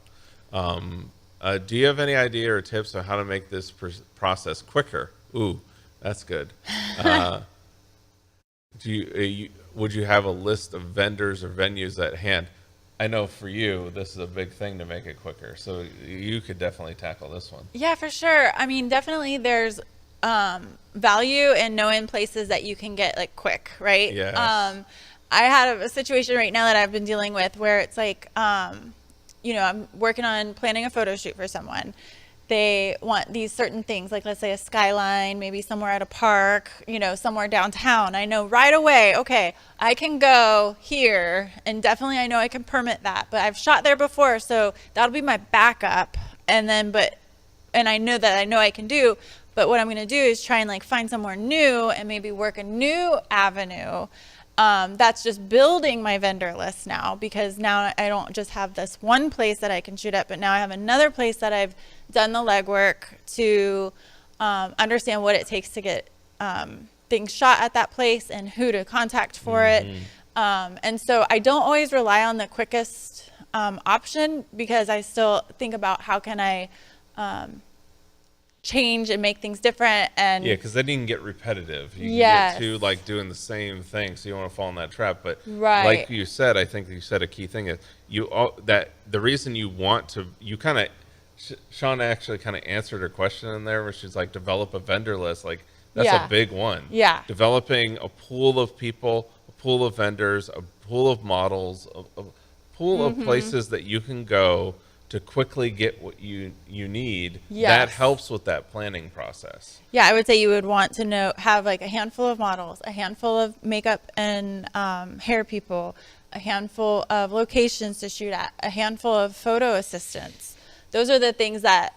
Do you have any idea or tips on how to make this process quicker? Ooh, that's good. Would you have a list of vendors or venues at hand? I know for you, this is a big thing to make it quicker. So you could definitely tackle this one. Yeah, for sure. I mean, definitely there's value in knowing places that you can get like quick, right? Yes. I have a situation right now that I've been dealing with where it's like, you know, I'm working on planning a photo shoot for someone. They want these certain things, like let's say a skyline, maybe somewhere at a park, you know, somewhere downtown. I know right away, okay, I can go here, and definitely I know I can permit that, but I've shot there before, so that'll be my backup. And then, and I know that I can do, but what I'm going to do is try and like find somewhere new and maybe work a new avenue. That's just building my vendor list now, because now I don't just have this one place that I can shoot at, but now I have another place that I've done the legwork to understand what it takes to get things shot at that place and who to contact for it. And so I don't always rely on the quickest option, because I still think about how can I change and make things different. And yeah, because then you can get repetitive. You can get to like doing the same thing, so you don't want to fall in that trap. But like you said, I think you said a key thing is that the reason you want to, you kind of, Sean actually kind of answered her question in there, where she's like, develop a vendor list. Like that's a big one. Yeah, developing a pool of people, a pool of vendors, a pool of models, a pool of places that you can go to quickly get what you need. That helps with that planning process. Yeah, I would say you would want to have like a handful of models, a handful of makeup and hair people, a handful of locations to shoot at, a handful of photo assistants. Those are the things that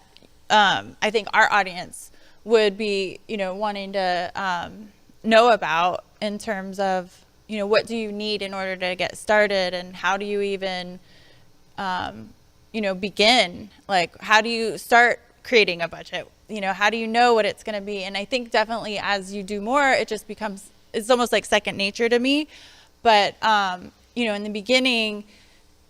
I think our audience would be, wanting to know about in terms of, what do you need in order to get started, and how do you even begin? Like, how do you start creating a budget? How do you know what it's going to be? And I think definitely as you do more, it just becomes, it's almost like second nature to me. But, in the beginning,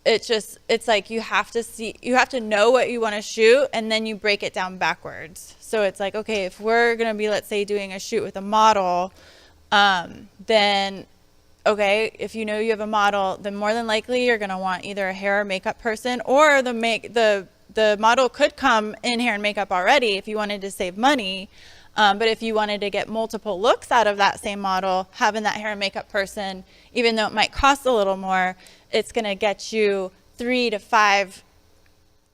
it's like you have to know what you want to shoot, and then you break it down backwards. So it's like, okay, if we're going to be, let's say, doing a shoot with a model, then okay, if you have a model, then more than likely you're going to want either a hair or makeup person, or the model could come in hair and makeup already if you wanted to save money. But if you wanted to get multiple looks out of that same model, having that hair and makeup person, even though it might cost a little more, it's going to get you 3 to 5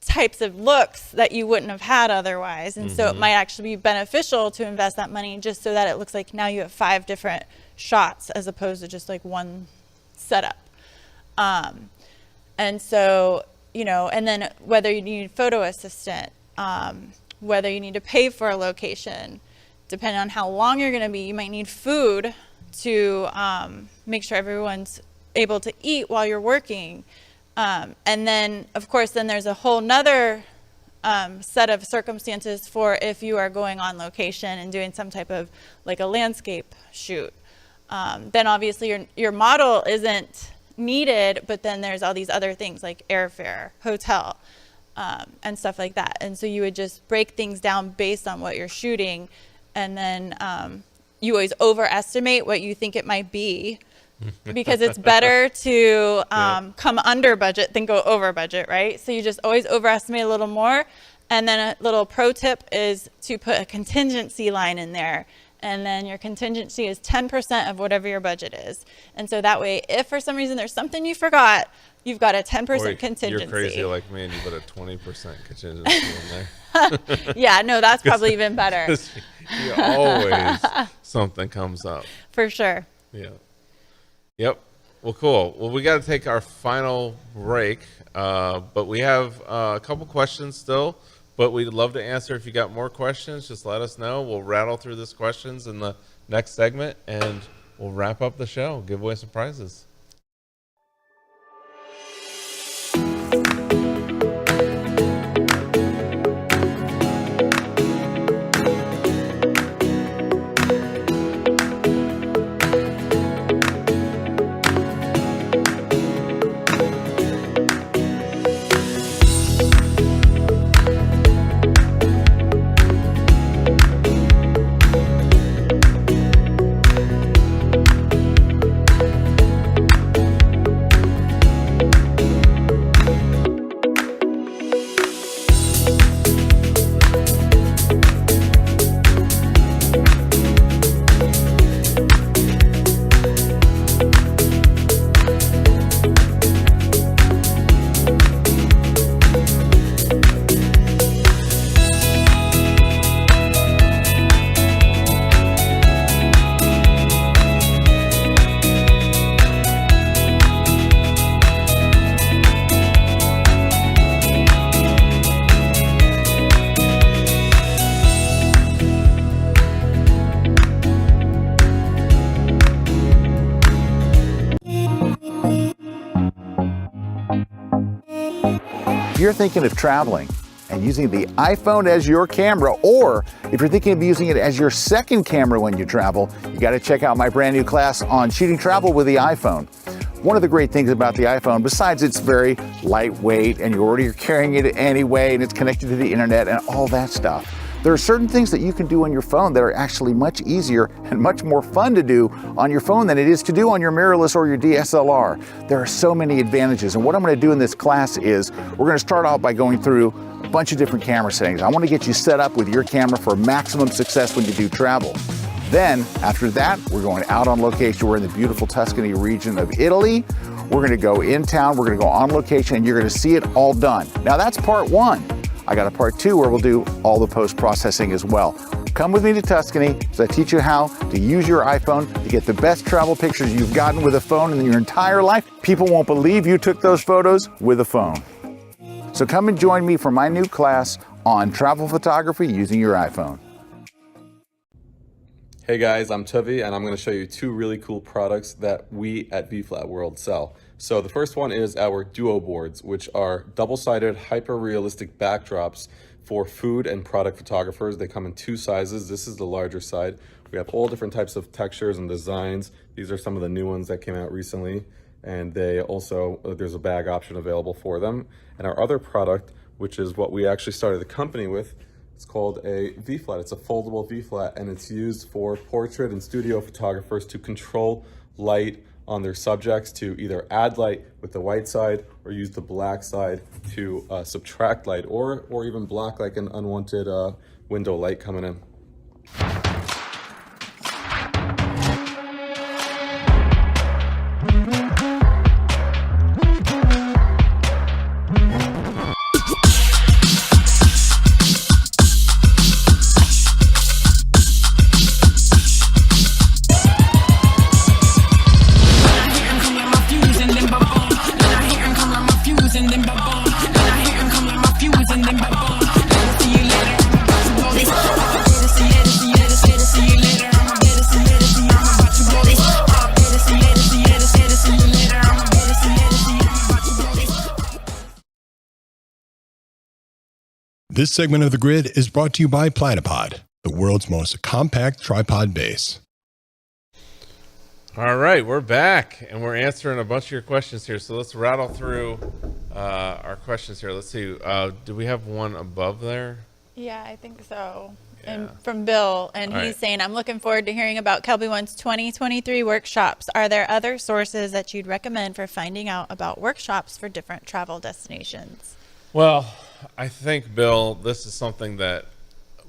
types of looks that you wouldn't have had otherwise. And so it might actually be beneficial to invest that money just so that it looks like now you have 5 different shots as opposed to just like one setup. And so, you know, and then whether you need a photo assistant, whether you need to pay for a location, depending on how long you're going to be, you might need food to make sure everyone's able to eat while you're working. And then, of course, then there's a whole nother set of circumstances for if you are going on location and doing some type of like a landscape shoot. Then obviously your model isn't needed, but then there's all these other things like airfare, hotel, and stuff like that. And so you would just break things down based on what you're shooting. And then you always overestimate what you think it might be, because it's better to come under budget than go over budget, right? So you just always overestimate a little more. And then a little pro tip is to put a contingency line in there. And then your contingency is 10% of whatever your budget is. And so that way, if for some reason there's something you forgot, you've got a 10% contingency. You're crazy like me and you put a 20% contingency in there. Yeah, no, that's probably even better. You always, something comes up. For sure. Yeah. Yep. Well, cool. Well, we got to take our final break, but we have a couple questions still, but we'd love to answer. If you got more questions, just let us know. We'll rattle through these questions in the next segment, and we'll wrap up the show, give away some prizes. If you're thinking of traveling and using the iPhone as your camera, or if you're thinking of using it as your second camera when you travel, you got to check out my brand new class on shooting travel with the iPhone. One of the great things about the iPhone, besides it's very lightweight and you're already carrying it anyway and it's connected to the internet and all that stuff, there are certain things that you can do on your phone that are actually much easier and much more fun to do on your phone than it is to do on your mirrorless or your DSLR. There are so many advantages, and what I'm going to do in this class is we're going to start off by going through a bunch of different camera settings. I want to get you set up with your camera for maximum success when you do travel. Then, after that, we're going out on location. We're in the beautiful Tuscany region of Italy. We're going to go in town, we're going to go on location, and you're going to see it all done. Now, that's part one. I got a part two where we'll do all the post-processing as well. Come with me to Tuscany as I teach you how to use your iPhone to get the best travel pictures you've gotten with a phone in your entire life. People won't believe you took those photos with a phone. So come and join me for my new class on travel photography using your iPhone. Hey guys, I'm Tuvi, and I'm going to show you two really cool products that we at VFlat World sell. So the first one is our Duo boards, which are double-sided, hyper-realistic backdrops for food and product photographers. They come in two sizes. This is the larger side. We have all different types of textures and designs. These are some of the new ones that came out recently, and they also, there's a bag option available for them. And our other product, which is what we actually started the company with, it's called a V-flat. It's a foldable V-flat, and it's used for portrait and studio photographers to control light on their subjects, to either add light with the white side or use the black side to subtract light, or even block like an unwanted window light coming in. This segment of The Grid is brought to you by Platypod, the world's most compact tripod base. All right, we're back, and we're answering a bunch of your questions here. So let's rattle through our questions here. Let's see. Do we have one above there? Yeah, I think so. Yeah. And from Bill, and All he's right. saying, I'm looking forward to hearing about Kelby One's 2023 workshops. Are there other sources that you'd recommend for finding out about workshops for different travel destinations? Well, I think, Bill, this is something that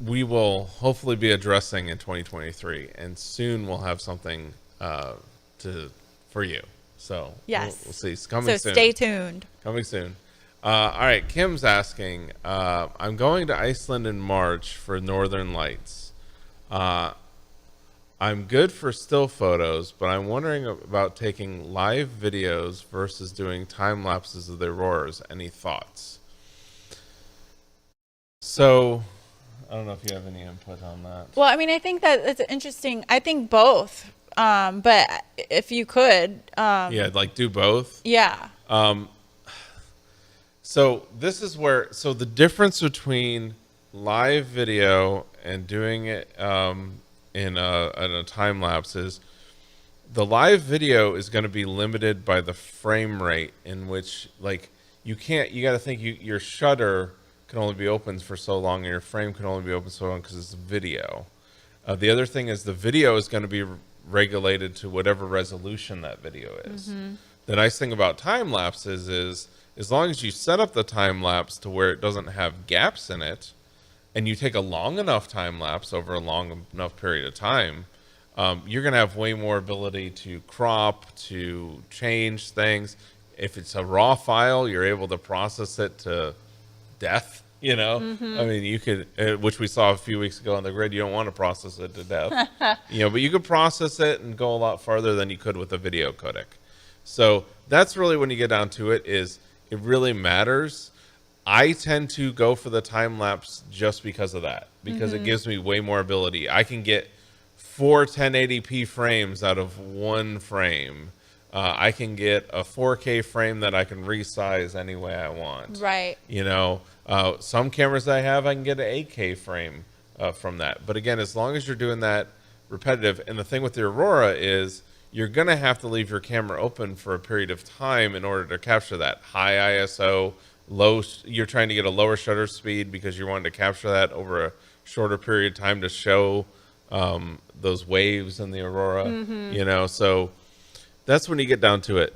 we will hopefully be addressing in 2023, and soon we'll have something for you. So Yes. we'll see. It's coming So soon. stay tuned. Coming soon. All right, Kim's asking, I'm going to Iceland in March for Northern Lights. I'm good for still photos, but I'm wondering about taking live videos versus doing time lapses of the auroras. Any thoughts? So, I don't know if you have any input on that. Well, I mean, I think that it's interesting. I think both. But if you could, Yeah, like do both. yeah. So this is where, so the difference between live video and doing it in a time lapse is the live video is going to be limited by the frame rate in which, like, you got to think your shutter can only be open for so long and your frame can only be open so long because it's video. The other thing is the video is going to be regulated to whatever resolution that video is. The nice thing about time lapses is as long as you set up the time lapse to where it doesn't have gaps in it, and you take a long enough time lapse over a long enough period of time, you're going to have way more ability to crop, to change things. If it's a raw file, you're able to process it to death. I mean, you could, which we saw a few weeks ago on the grid. You don't want to process it to death, but you could process it and go a lot farther than you could with a video codec. So that's really when you get down to it, is it really matters. I tend to go for the time lapse just because of that, because it gives me way more ability. I can get 4 1080p frames out of one frame. I can get a 4K frame that I can resize any way I want. Right. Some cameras I have, I can get an 8K frame from that. But again, as long as you're doing that repetitive, and the thing with the Aurora is you're going to have to leave your camera open for a period of time in order to capture that high ISO, you're trying to get a lower shutter speed because you wanting to capture that over a shorter period of time to show those waves in the Aurora, so that's when you get down to it.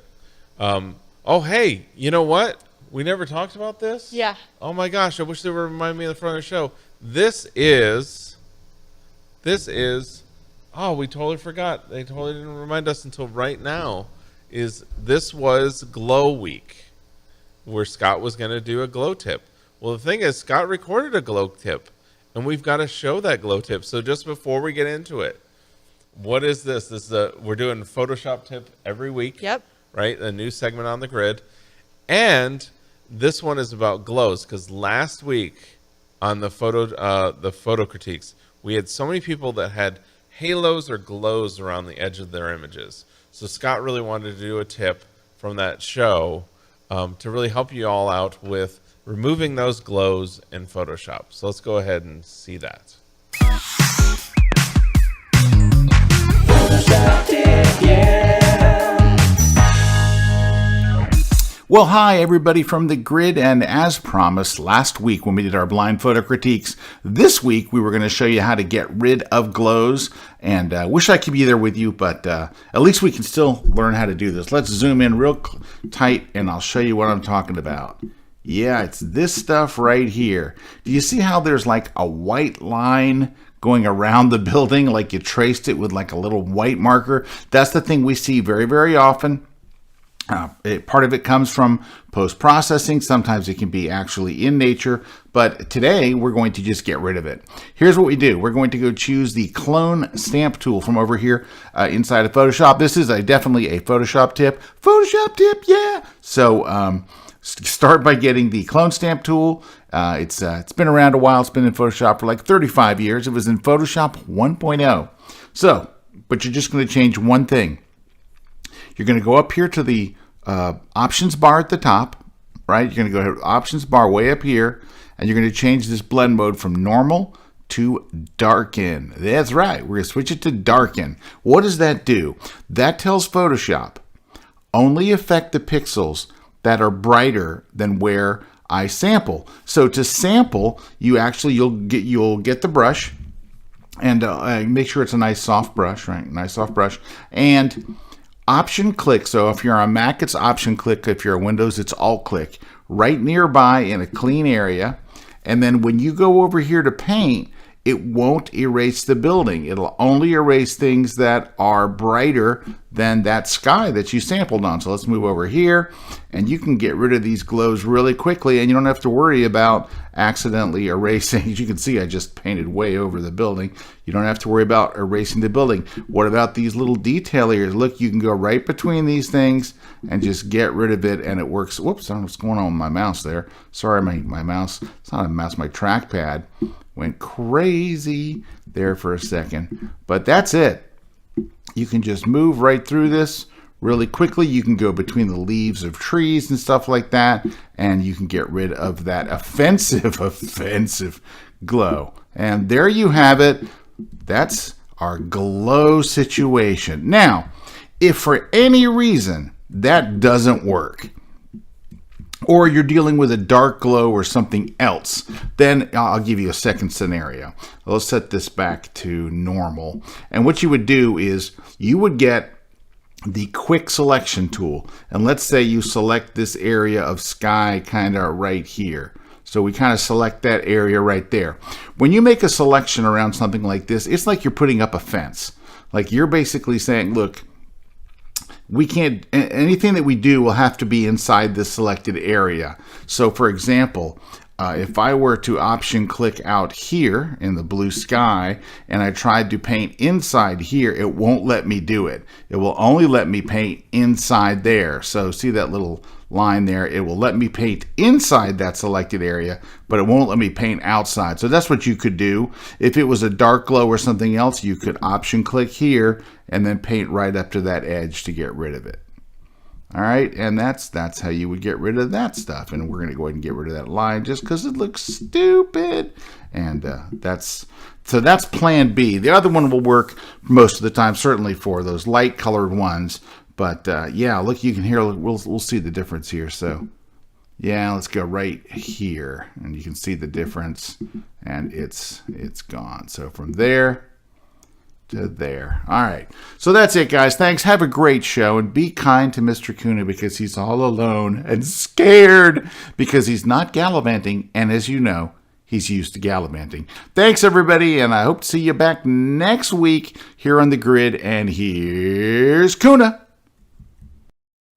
Oh, hey, you know what? We never talked about this? Yeah. Oh my gosh, I wish they would remind me of the front of the show. This is, oh, we totally forgot. They totally didn't remind us until right now. This was Glow Week, where Scott was going to do a glow tip. Well, the thing is, Scott recorded a glow tip, and we've got to show that glow tip. So just before we get into it, what is this? We're doing Photoshop tip every week. Yep. Right? A new segment on the grid. And this one is about glows, because last week on the photo critiques, we had so many people that had halos or glows around the edge of their images. So Scott really wanted to do a tip from that show to really help you all out with removing those glows in Photoshop. So let's go ahead and see that. Well, hi, everybody from The Grid, and as promised last week when we did our blind photo critiques, this week we were going to show you how to get rid of glows, and wish I could be there with you, but at least we can still learn how to do this. Let's zoom in real tight, and I'll show you what I'm talking about. Yeah, it's this stuff right here. Do you see how there's like a white line going around the building, like you traced it with like a little white marker? That's the thing we see very, very often. Part of it comes from post-processing. Sometimes it can be actually in nature, but today we're going to just get rid of it. Here's what we do. We're going to go choose the clone stamp tool from over here inside of Photoshop. This is definitely a Photoshop tip. Photoshop tip, yeah! So start by getting the clone stamp tool. It's been around a while. It's been in Photoshop for like 35 years. It was in Photoshop 1.0. So, but you're just going to change one thing. You're going to go up here to the options bar at the top, right? You're going to go ahead with options bar way up here, and you're going to change this blend mode from normal to darken. That's right. We're going to switch it to darken. What does that do? That tells Photoshop only affect the pixels that are brighter than where I sample. So to sample, you'll get the brush and make sure it's a nice soft brush, right? Nice soft brush. And option click. So if you're on Mac, it's option click. If you're on Windows, it's alt click. Right nearby in a clean area. And then when you go over here to paint, it won't erase the building. It'll only erase things that are brighter than that sky that you sampled on. So let's move over here, and you can get rid of these glows really quickly, and you don't have to worry about accidentally erasing. As you can see, I just painted way over the building. You don't have to worry about erasing the building. What about these little detail areas? Look, you can go right between these things and just get rid of it, and it works. Whoops, I don't know what's going on with my mouse there. Sorry, my mouse. It's not a mouse, my trackpad went crazy there for a second. But that's it. You can just move right through this really quickly. You can go between the leaves of trees and stuff like that, and you can get rid of that offensive glow. And there you have it. That's our glow situation. Now, if for any reason that doesn't work, or you're dealing with a dark glow or something else, then I'll give you a second scenario. Let's set this back to normal. And what you would do is you would get the quick selection tool. And let's say you select this area of sky kind of right here. So we kind of select that area right there. When you make a selection around something like this, it's like you're putting up a fence. Like you're basically saying, look, we can't, anything that we do will have to be inside this selected area. So for example, if I were to option click out here in the blue sky and I tried to paint inside here, it won't let me do it. It will only let me paint inside there. So see that little line there? It will let me paint inside that selected area, but it won't let me paint outside. So that's what you could do. If it was a dark glow or something else, you could option click here and then paint right up to that edge to get rid of it. All right, and that's how you would get rid of that stuff. And we're going to go ahead and get rid of that line just because it looks stupid. And that's plan B. The other one will work most of the time, certainly for those light colored ones. But yeah, look, you can hear, we'll see the difference here. So yeah, let's go right here, and you can see the difference, and it's gone. So from there to there. All right. So that's it, guys. Thanks. Have a great show, and be kind to Mr. Kuna because he's all alone and scared because he's not gallivanting. And as you know, he's used to gallivanting. Thanks, everybody, and I hope to see you back next week here on the grid. And here's Kuna.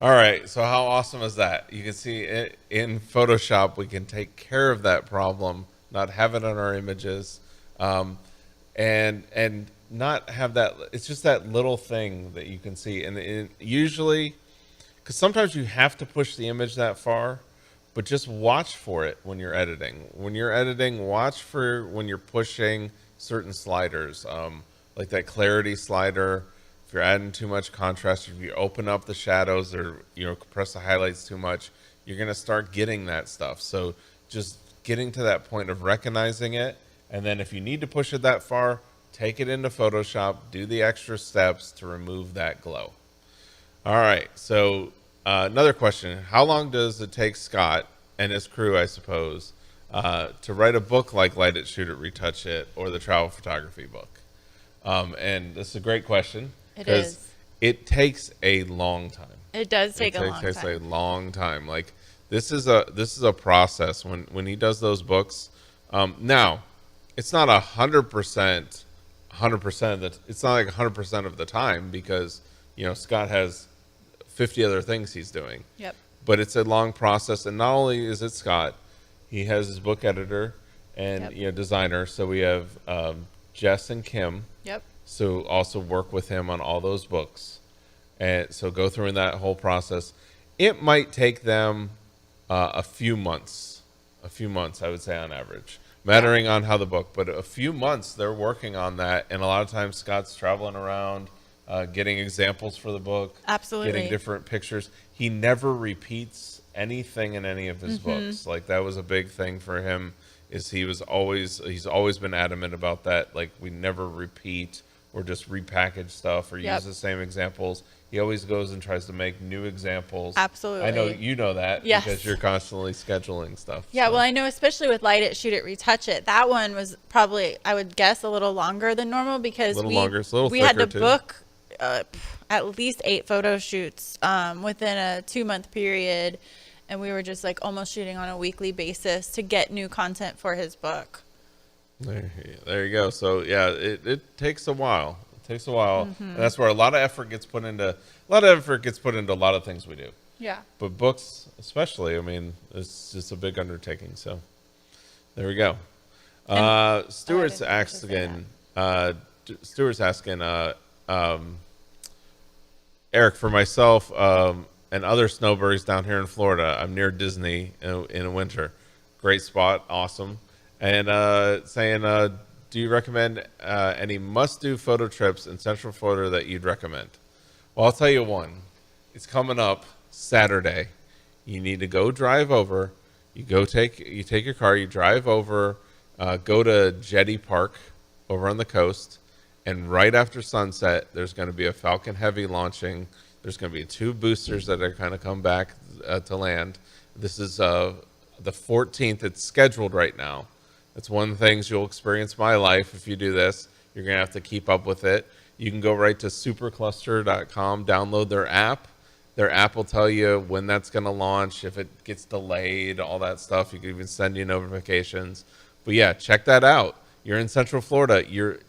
All right. So how awesome is that? You can see it in Photoshop. We can take care of that problem, not have it on our images, and not have that. It's just that little thing that you can see. And usually, because sometimes you have to push the image that far, but just watch for it when you're editing. When you're editing, watch for when you're pushing certain sliders, like that clarity slider. If you're adding too much contrast, if you open up the shadows or compress the highlights too much, you're going to start getting that stuff. So just getting to that point of recognizing it, and then if you need to push it that far, take it into Photoshop, do the extra steps to remove that glow. All right, so another question. How long does it take Scott and his crew, I suppose, to write a book like Light It, Shoot It, Retouch It, or the travel photography book? And this is a great question. It is. It takes a long time. It does take a long time. It takes a long time. Like this is a process when he does those books. Now, it's not 100%. 100% of the, it's not like 100% of the time because Scott has 50 other things he's doing. Yep. But it's a long process, and not only is it Scott, he has his book editor and designer. So we have Jess and Kim. Yep. So also work with him on all those books, and so go through in that whole process. It might take them a few months, I would say on average, mattering on how the book, but a few months they're working on that. And a lot of times Scott's traveling around, getting examples for the book, absolutely, getting different pictures. He never repeats anything in any of his books. Like that was a big thing for him is he's always been adamant about that. Like, we never repeat or just repackage stuff or use the same examples. He always goes and tries to make new examples. Absolutely. I know you know that Yes. because you're constantly scheduling stuff. Yeah, so. well, I know especially with Light It, Shoot It, Retouch It, that one was probably, I would guess, a little longer than normal because It's a little we had to thicker, too. book at least 8 photo shoots within a 2-month period, and we were just like almost shooting on a weekly basis to get new content for his book. There you go. So yeah, it takes a while. It takes a while, and that's where a lot of effort gets put into a lot of things we do. Yeah. But books, especially, I mean, it's just a big undertaking. So there we go. Stuart's asking, Eric, for myself and other snowbirds down here in Florida, I'm near Disney in the winter. Great spot, awesome. And saying, do you recommend any must-do photo trips in Central Florida that you'd recommend? Well, I'll tell you one. It's coming up Saturday. You need to go drive over. You take your car, you drive over, go to Jetty Park over on the coast, and right after sunset, there's going to be a Falcon Heavy launching. There's going to be 2 boosters that are going to come back to land. This is the 14th. It's scheduled right now. That's one of the things you'll experience in my life if you do this. You're going to have to keep up with it. You can go right to supercluster.com, download their app. Their app will tell you when that's going to launch, if it gets delayed, all that stuff. You can even send you notifications. But yeah, check that out. You're in Central Florida. You're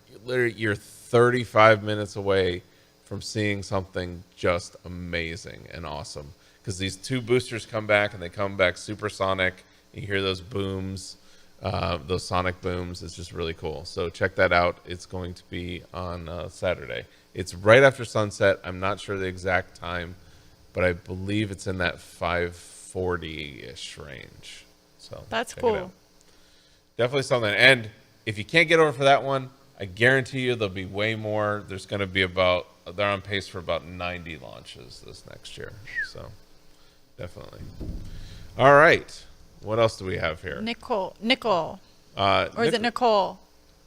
35 minutes away from seeing something just amazing and awesome. Because these 2 boosters come back, and they come back supersonic. You hear those booms, those sonic booms. It's just really cool. So check that out. It's going to be on Saturday. It's right after sunset. I'm not sure the exact time, but I believe it's in that 5:40-ish range. So That's check it cool. out. Definitely something. And if you can't get over for that one, I guarantee you there'll be way more. There's going to be they're on pace for about 90 launches this next year. So definitely. All right. What else do we have here? Nicole. Or is it Nicole?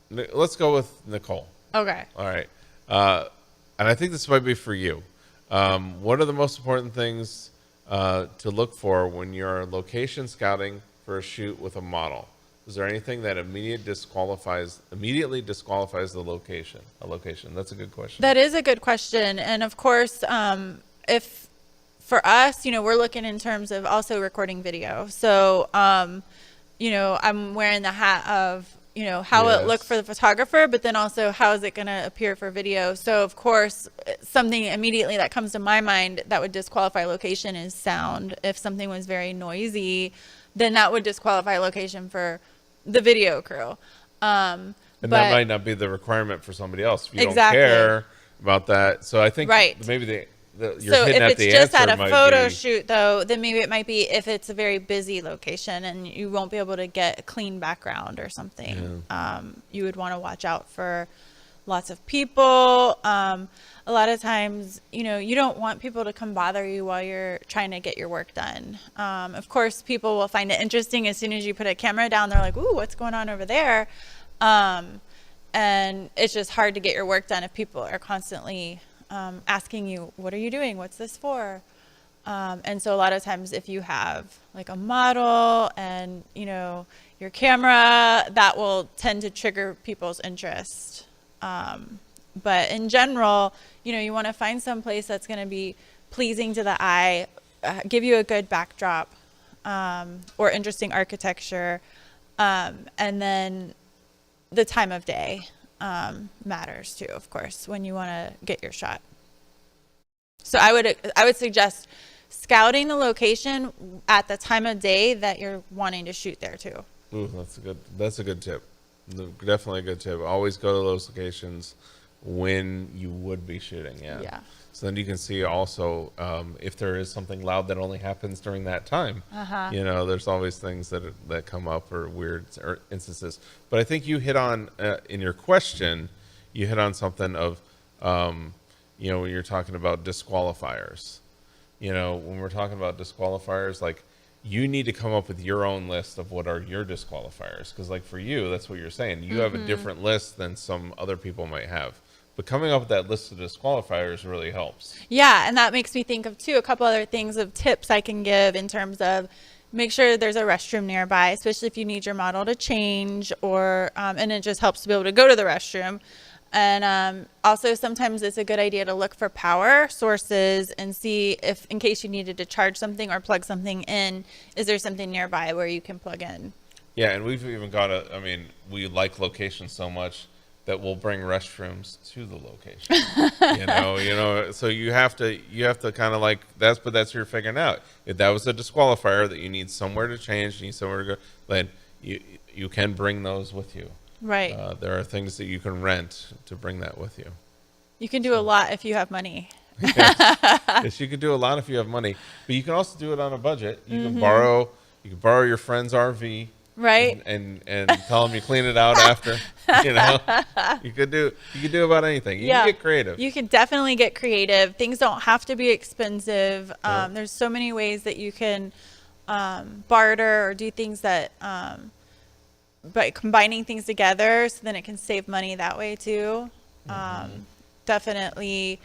Let's go with Nicole. Okay. All right. And I think this might be for you. What are the most important things to look for when you're location scouting for a shoot with a model? Is there anything that immediately disqualifies the location? A location. That's a good question. That is a good question. And of course, if for us, we're looking in terms of also recording video. So, I'm wearing the hat of, how it looked for the photographer, but then also how is it going to appear for video? So of course, something immediately that comes to my mind that would disqualify location is sound. If something was very noisy, then that would disqualify location for the video crew. And that might not be the requirement for somebody else if you Exactly. don't care about that. So I think maybe you're So hitting if at it's the just answer at a might photo be, shoot, though, then maybe it might be if it's a very busy location and you won't be able to get a clean background or something. You would want to watch out for lots of people. A lot of times, you don't want people to come bother you while you're trying to get your work done. Of course, people will find it interesting as soon as you put a camera down. They're like, ooh, what's going on over there? And it's just hard to get your work done if people are constantly asking you, what are you doing? What's this for? And so a lot of times if you have like a model and, your camera, that will tend to trigger people's interest. But in general, you want to find some place that's going to be pleasing to the eye, give you a good backdrop, or interesting architecture. And then the time of day matters too, of course, when you want to get your shot. So I would suggest scouting the location at the time of day that you're wanting to shoot there too. Ooh, that's a good tip. Definitely a good tip. Always go to those locations when you would be shooting. Yeah. So then you can see also if there is something loud that only happens during that time. There's always things that come up or weird or instances. But I think you hit on in your question, you hit on something of when you're talking about disqualifiers. When we're talking about disqualifiers, like you need to come up with your own list of what are your disqualifiers. Because like for you, that's what you're saying. You have a different list than some other people might have. But coming up with that list of disqualifiers really helps. Yeah, and that makes me think of, too, a couple other things of tips I can give in terms of make sure there's a restroom nearby, especially if you need your model to change or, and it just helps to be able to go to the restroom. And also sometimes it's a good idea to look for power sources and see if, in case you needed to charge something or plug something in, is there something nearby where you can plug in? Yeah, and we've even got we like locations so much that we'll bring restrooms to the location. So you have to kind of like, that's what you're figuring out. If that was a disqualifier that you need somewhere to change, you need somewhere to go, then you can bring those with you. Right. There are things that you can rent to bring that with you. You can do a lot if you have money. Yes, you can do a lot if you have money, but you can also do it on a budget. You can borrow your friend's RV, right? And tell them you clean it out after. You could do about anything. You can get creative. You can definitely get creative. Things don't have to be expensive. There's so many ways that you can barter or do things that by combining things together, so then it can save money that way too. Definitely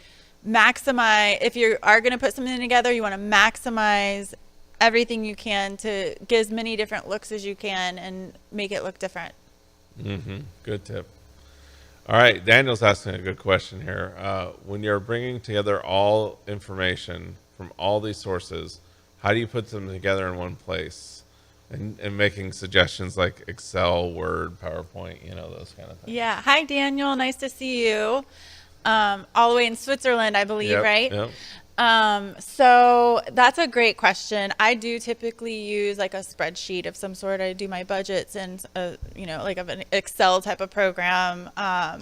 maximize, if you are going to put something together, you want to maximize everything you can to get as many different looks as you can and make it look different. Good tip. All right, Daniel's asking a good question here. When you're bringing together all information from all these sources, how do you put them together in one place? And making suggestions like Excel, Word, PowerPoint, those kind of things. Yeah. Hi, Daniel. Nice to see you. All the way in Switzerland, I believe, right? Yep. So that's a great question. I do typically use like a spreadsheet of some sort. I do my budgets and, like of an Excel type of program. I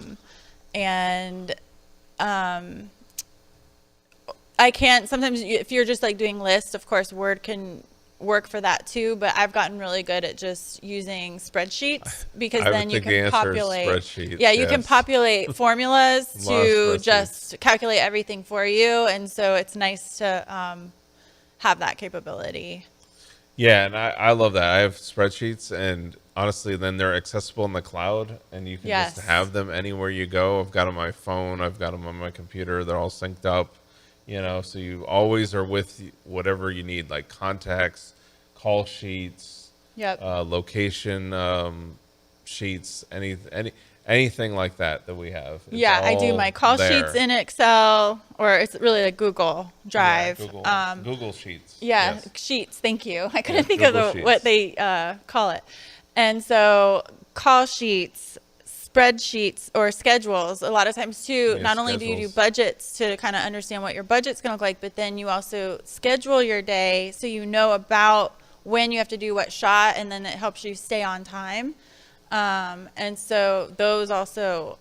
can't, sometimes if you're just like doing lists, of course, Word can work for that too, but I've gotten really good at just using spreadsheets because then you can populate. You can populate formulas to just calculate everything for you, and so it's nice to have that capability. Yeah, and I love that. I have spreadsheets, and honestly, then they're accessible in the cloud, and you can just have them anywhere you go. I've got them on my phone. I've got them on my computer. They're all synced up. So you always are with whatever you need, like contacts, call sheets, location sheets, anything like that we have. I do my call sheets in Excel, or it's really like Google Drive. Google Sheets. Sheets. Thank you. I couldn't think of what they call it. And so call sheets, spreadsheets, or schedules a lot of times too. Not only do you do budgets to kind of understand what your budget's going to look like, but then you also schedule your day so you know about when you have to do what shot, and then it helps you stay on time. And so those also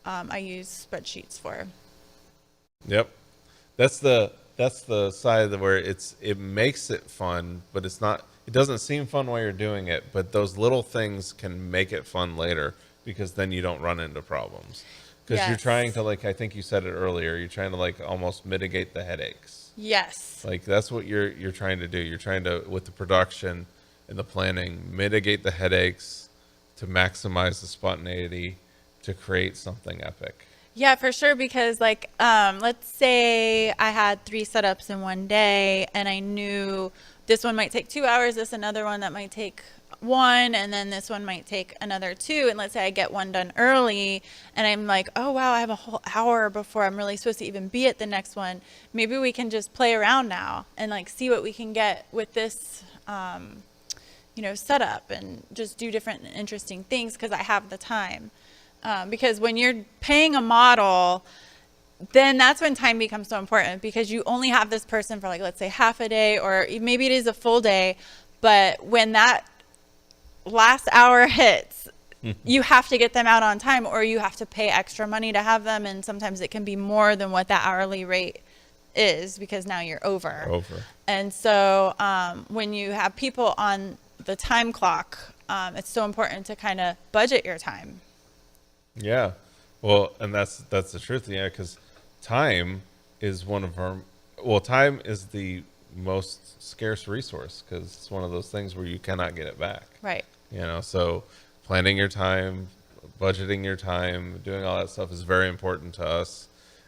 I use spreadsheets for. Yep. That's the side where it makes it fun, but it doesn't seem fun while you're doing it, but those little things can make it fun later, because then you don't run into problems. Because you're trying to, like, I think you said it earlier, you're trying to like almost mitigate the headaches. Yes. Like that's what you're trying to do. You're trying to, with the production and the planning, mitigate the headaches to maximize the spontaneity to create something epic. Yeah, for sure. Because like, let's say I had 3 setups in one day, and I knew this one might take 2 hours, this another one that might take 1, and then this one might take another 2. And let's say I get one done early, and I'm like, oh wow, I have a whole hour before I'm really supposed to even be at the next one. Maybe we can just play around now and like see what we can get with this setup, and just do different interesting things because I have the time. Because when you're paying a model, then that's when time becomes so important, because you only have this person for like, let's say half a day, or maybe it is a full day. But when that last hour hits, you have to get them out on time, or you have to pay extra money to have them. And sometimes it can be more than what that hourly rate is, because now you're over. And so when you have people on the time clock, it's so important to kind of budget your time. Yeah. Well, and that's the truth. Yeah. Because time is time is the most scarce resource, because it's one of those things where you cannot get it back. Right. You know, so planning your time, budgeting your time, doing all that stuff is very important to us.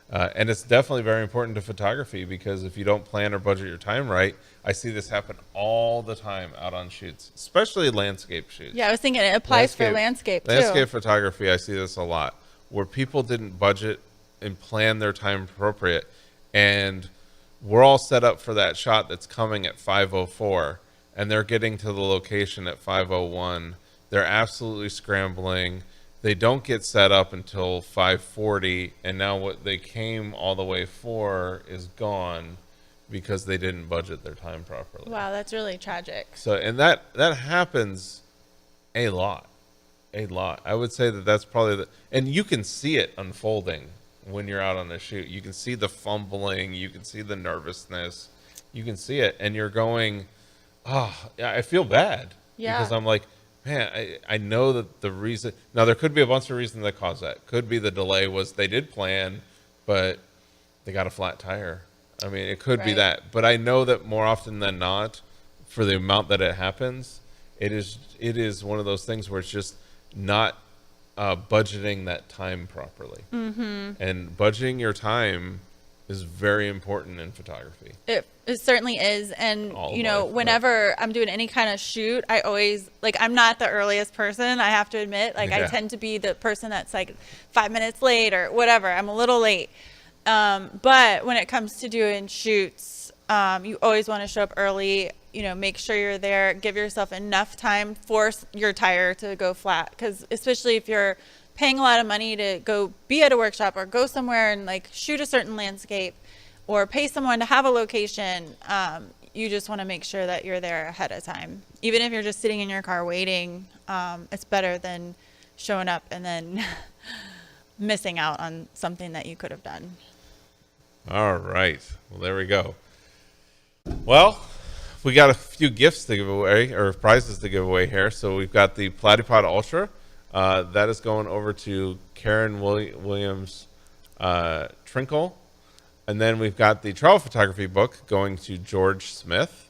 And it's definitely very important to photography, because if you don't plan or budget your time right, I see this happen all the time out on shoots, especially landscape shoots. Yeah, I was thinking it applies for landscape too. Landscape photography, I see this a lot, where people didn't budget and plan their time appropriate. And we're all set up for that shot that's coming at 5:04, and they're getting to the location at 5:01. They're absolutely scrambling. They don't get set up until 5:40, and now what they came all the way for is gone because they didn't budget their time properly. Wow, that's really tragic. So, and that happens a lot. I would say that that's probably and you can see it unfolding when you're out on a shoot. You can see the fumbling, you can see the nervousness, you can see it, and you're going, oh, I feel bad. Yeah. Because I'm like, man, I know that the reason, now there could be a bunch of reasons that cause that. Could be the delay was they did plan, but they got a flat tire. I mean, it could be that, but I know that more often than not, for the amount that it happens, it is one of those things where it's just not budgeting that time properly. And budgeting your time is very important in photography. It certainly is. And, you know, whenever I'm doing any kind of shoot, I always, like, I'm not the earliest person, I have to admit. Like, I tend to be the person that's like 5 minutes late or whatever. I'm a little late. But when it comes to doing shoots, you always want to show up early, you know, make sure you're there, give yourself enough time, force your tire to go flat. Because especially if you're paying a lot of money to go be at a workshop or go somewhere and like shoot a certain landscape or pay someone to have a location, you just want to make sure that you're there ahead of time. Even if you're just sitting in your car waiting, it's better than showing up and then missing out on something that you could have done. All right. Well, there we go. Well, we got a few gifts to give away, or prizes to give away here. So we've got the Platypod Ultra. That is going over to Karen Williams Trinkle. And then we've got the travel photography book going to George Smith.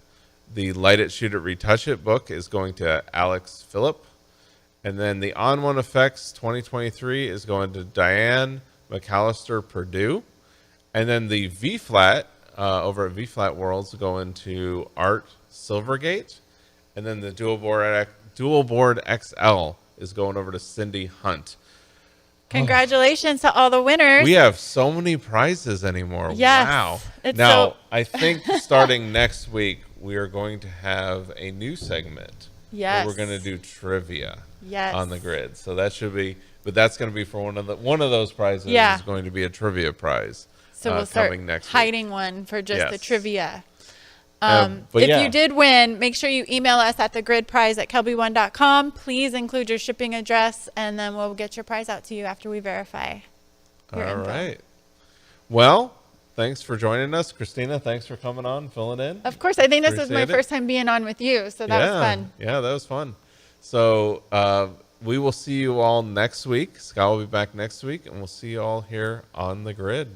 The Light It, Shoot It, Retouch It book is going to Alex Phillip. And then the On One Effects 2023 is going to Diane McAllister Purdue. And then the V-Flat over at V-Flat Worlds going to Art Silvergate. And then the Dual Board XL is going over to Cindy Hunt. Congratulations to all the winners. We have so many prizes anymore. Yes, Wow. it's Now, so- I think starting next week, we are going to have a new segment. Yes. Where we're going to do trivia Yes. on the grid. So that should be, but that's going to be for one of those prizes is going to be a trivia prize. So we'll start next hiding week. one for just the Yes. trivia. But if yeah. you did win, make sure you email us at thegridprize@kelby1.com. Please include your shipping address, and then we'll get your prize out to you after we verify your All info. right. Well, thanks for joining us. Christina, thanks for coming on, filling in. Of course, I think this was my Appreciate it. first time being on with you, so that was fun. Yeah, that was fun. So we will see you all next week. Scott will be back next week, and we'll see you all here on the grid.